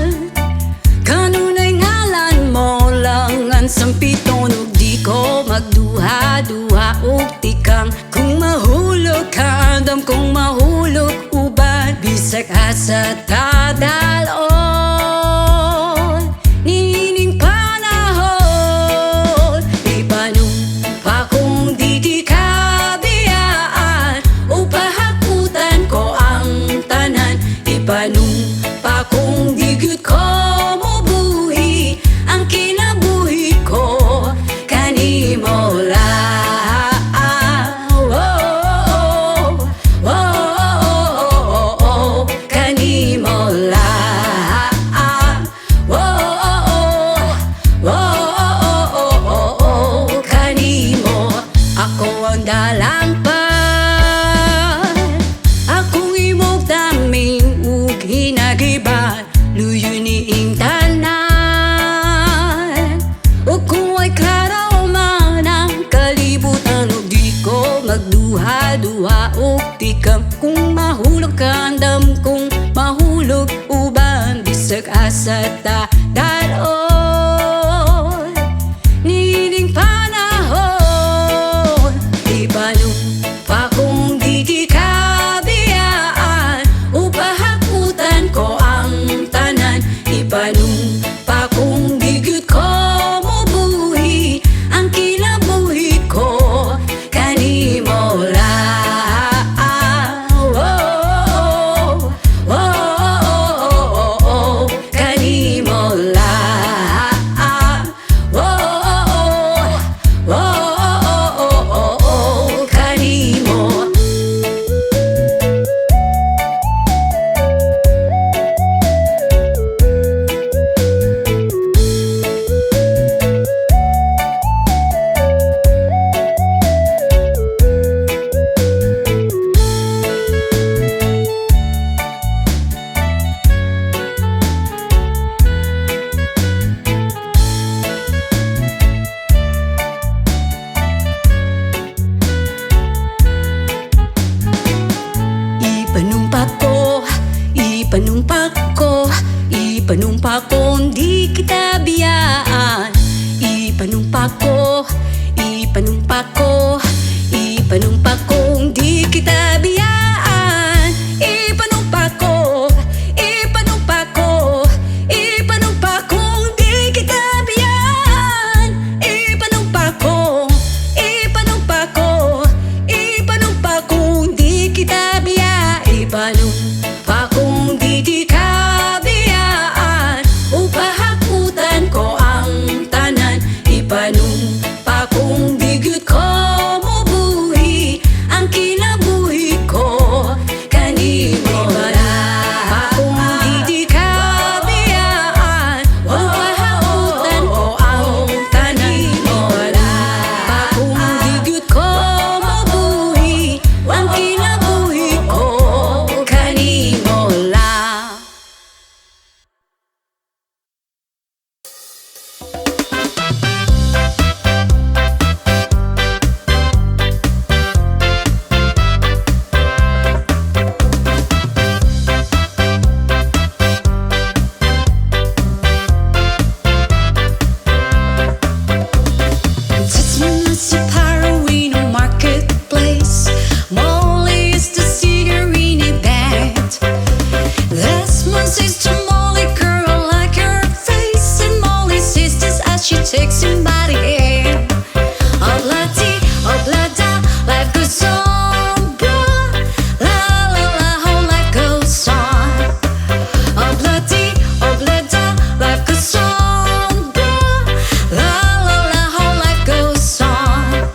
kanunay nga asa dadalon nining panahon. Ipanong pa kung di kabiyaan, upahakutan ko ang tanan. Ipanong pa kung di gyud ko mabuhi ang kinabuhi ko kanimo lang. Magduha-duha og tikam kung mahulog ka andam, kung mahulog uban bisag asa ta daron nining panahon. Ipanong pa kung di kabiyaan, upahakutan ko ang tanan. Ipanong pa kung di gyud ko mabuhi ang kinabuhi ko kanimo lang. Kanimo lang. Kanimo. Ipanumpa ko di kita biyaan. Ipanumpa ko di kita biyaan. Ipanumpa ko di kita biyaan. Ipanumpa ko di kita biyaan. Ipanumpa kung di kabiyaan, upahakutan ko ang tanan. Ipanong pa kung di gyud ko mabuhi ang kinabuhi ko kanimo lang. Pa kung di kabiyaan, upahakutan ko ang tanan. Pa kung di gyud ko mabuhi ang kinabuhi ko kanimo lang. Take somebody in. Oblati, oblada, life goes on, bro. La la la, how life goes on. Oblati, oblada, life goes on, bro. La la la, how life goes on.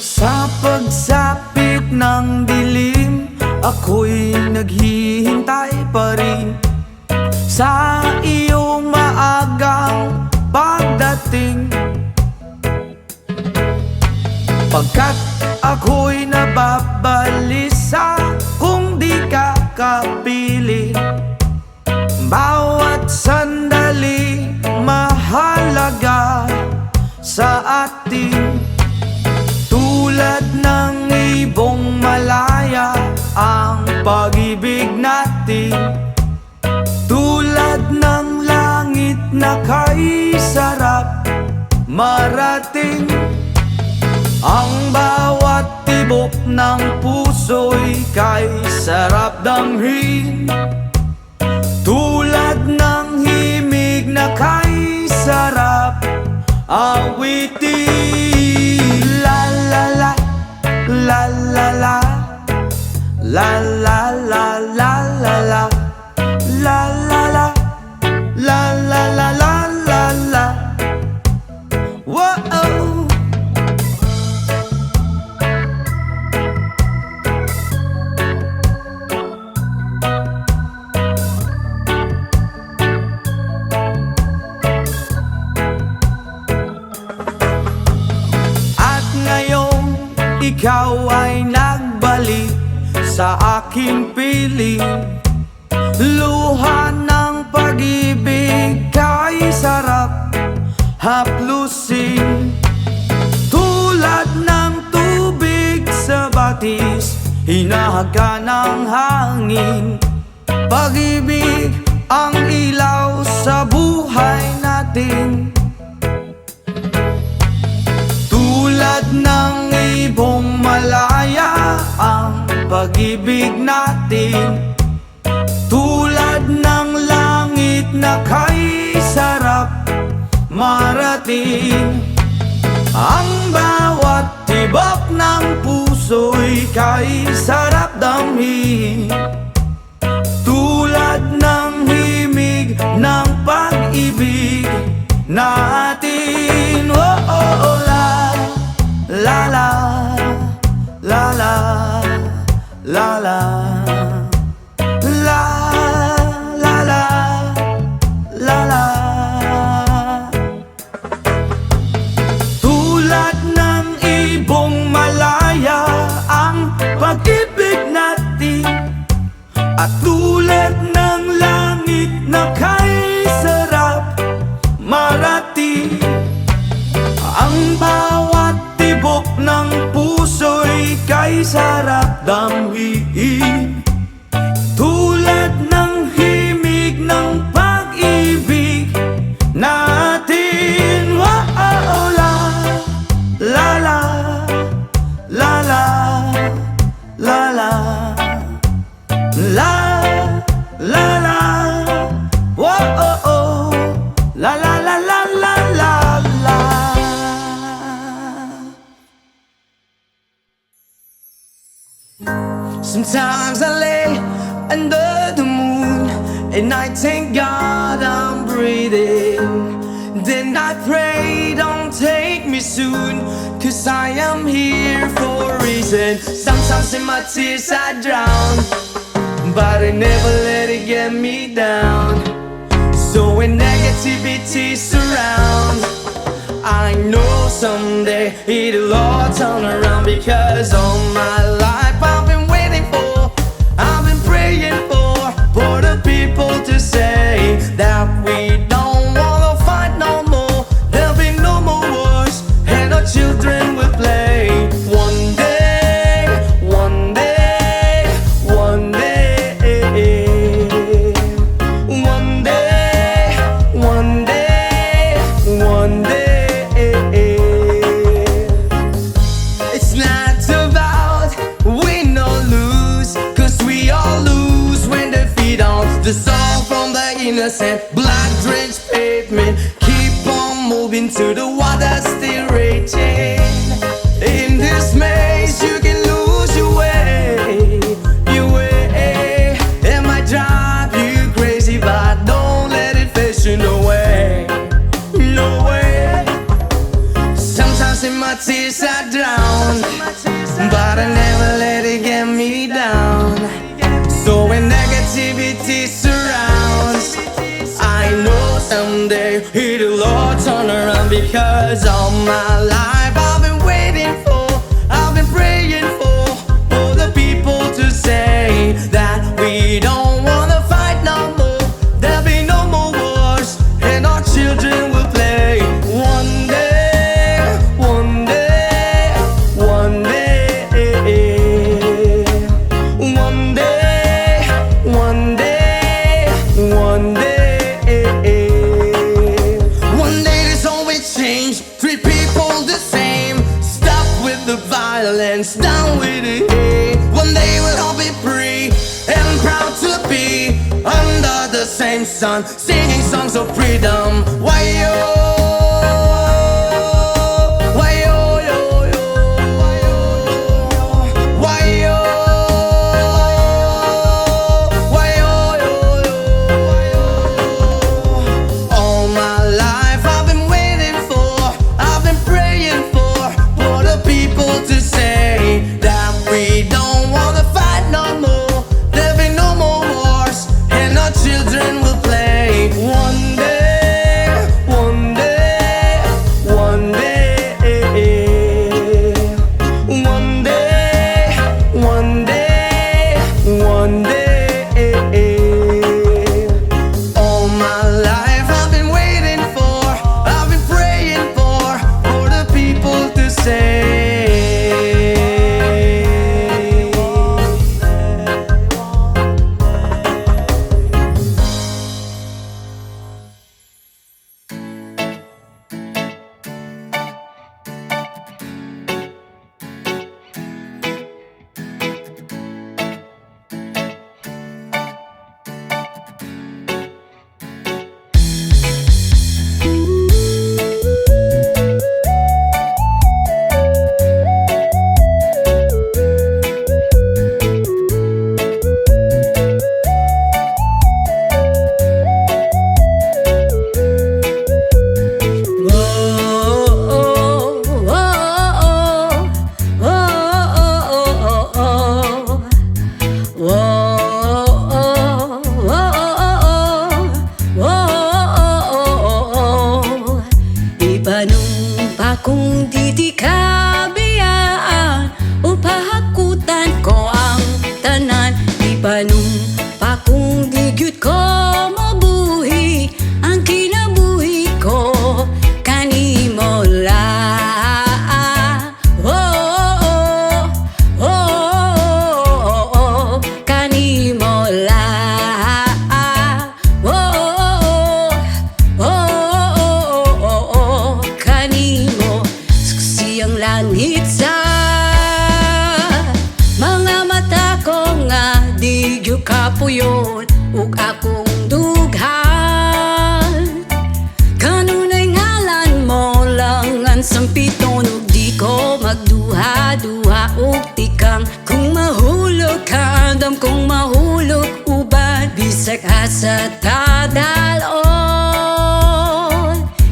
Sa pagsapit ng dilim, ako'y naghihintay pa rin sa iyong maagang pagdating. Pagkat ako'y nababalisa kung di ka kapiling. Bawat sandali mahalaga sa atin. Tulad ng ibong malaya ang pag-ibig natin. Tulad ng langit na kay sarap marating. Ang bawat tibok ng puso'y kay sarap damhin. Tulad ng himig na kay sarap awitin. La la la, la la la, la la la la la la, la la la, la la la la la la. Whoa. Ikaw ay nagbalik sa aking piling. Luha ng pag-ibig kay sarap haplusin. Tulad ng tubig sa batis, hinahaga ng hangin. Pag-ibig ang ilaw sa buhay natin. Tulad ng ibong malaya ang pag-ibig natin. Tulad ng langit na kay sarap marating. Ang bawat tibok ng puso'y kay sarap damhin. Tulad ng himig ng pag-ibig natin. Oh, oh, oh, la la la la la la la la la la la. Tulad ng ibong malaya ang pag-ibig natin. At tulad ng langit na kay sarap marating. Ang bawat tibok ng puso'y kay sarap damhin. Tulad ng himig ng pag-ibig natin. Oh, oh, la la la la la la la la la la. Oh, oh, oh, la la la la la la la. Sometimes I lay under the moon and I thank God I'm breathing. Then I pray, don't take me soon, 'cause I am here for a reason. Sometimes in my tears I drown, but I never let it get me down. So when negativity surrounds, I know someday it'll all turn around. Because all my life I've been waiting for, I've been praying for the people to say that we don't wanna fight no more. There'll be no more wars and our children will play. One day, one day, one day, one day, one day, one day. It's not about win or lose, 'cause we all lose when the feet on the soul from the innocent. Blood-drenched pavement, keep on moving to the water still raging. In this maze you can lose your way, your way. It might drive you crazy, but don't let it face you, no way, no way. Sometimes in my tears I drown, 'Cause all my life I've been waiting for, I've been praying for the people to say that we don't wanna fight no more. There'll be no more wars, and our children will play. One day, one day, one day, one day, one day, one day. One day this all will change, treat people the same. Stop with the violence, down with the hate. One day we'll all be free and proud to be under the same sun, singing songs of freedom. Why yo? Why yo yo yo? Why yo? Why yo yo yo? All my life I've been waiting for, I've been praying for the people to say that we don't wanna fight no more. There'll be no more wars, and our children will play. One day, one day, one day, one day, one day, one day. All my life I've been waiting for, I've been praying for the people to say. Ipanong pa kung di kabiyaan, upahakutan ko ang tanan. Ipanong pa kung di gyud ko mabuhi ang kinabuhi ko kanimo lang. Kanimo lang. Kanimo siyang langit sa mga mata ko nga di gyud kapuyon ug akong dughan. Kanunay ngalan mo lang ang sampiton ug di ko magduha-duha ug tikang kung mahulog ka andam kung mahulog uban bisag asa tadalon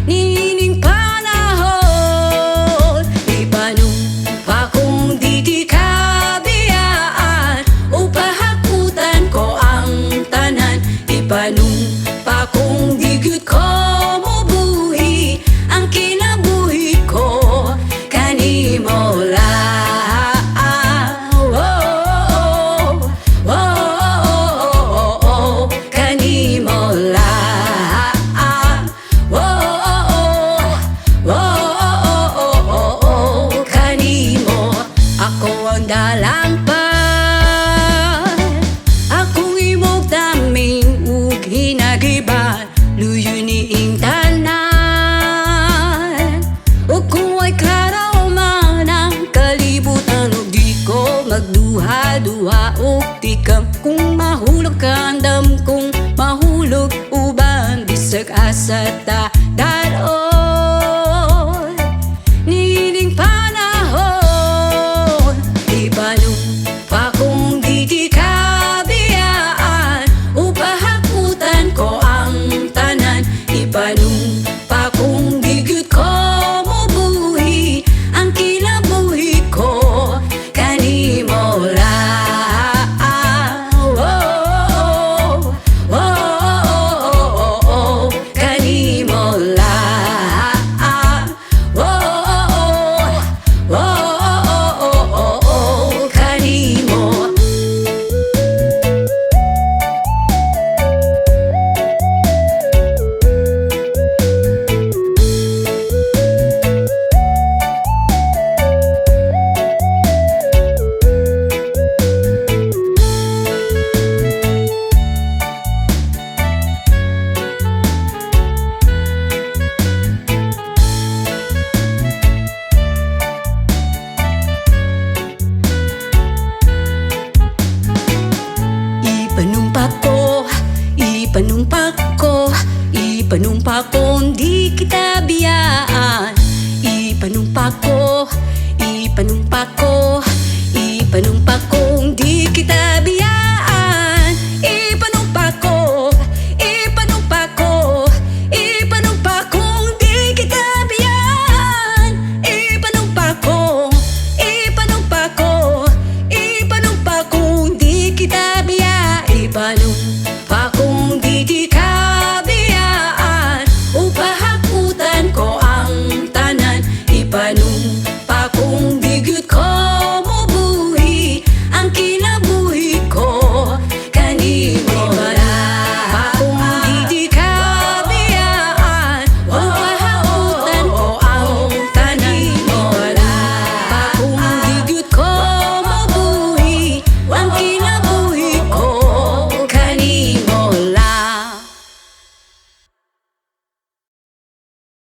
nining panahon. Ipanong pa kung di kabiyaan, upahakutan ko ang tanan. Ipanong pa kung di gyud ko mabuhi ang kinabuhi ko kanimo lang. Kanimo lang. Kanimo ako ang dalang pa, akong imong taming ug hinagiban luyo niing tanan. Ug kung ay klaro man ang kalibutan ug di ko magduha-duha ug tikam kung mahulog ka andam kung mahulog uban bisag asa ta daron nining panahon. Ipanong pa kung di kabiyaan, upahakutan ko ang tanan. Ipanong pa kung di gyud ko mabuhi ang kinabuhi ko kanimo lang. Kanimo Ipanumpa ko, hindi kita biyaan. Ipanumpa ko,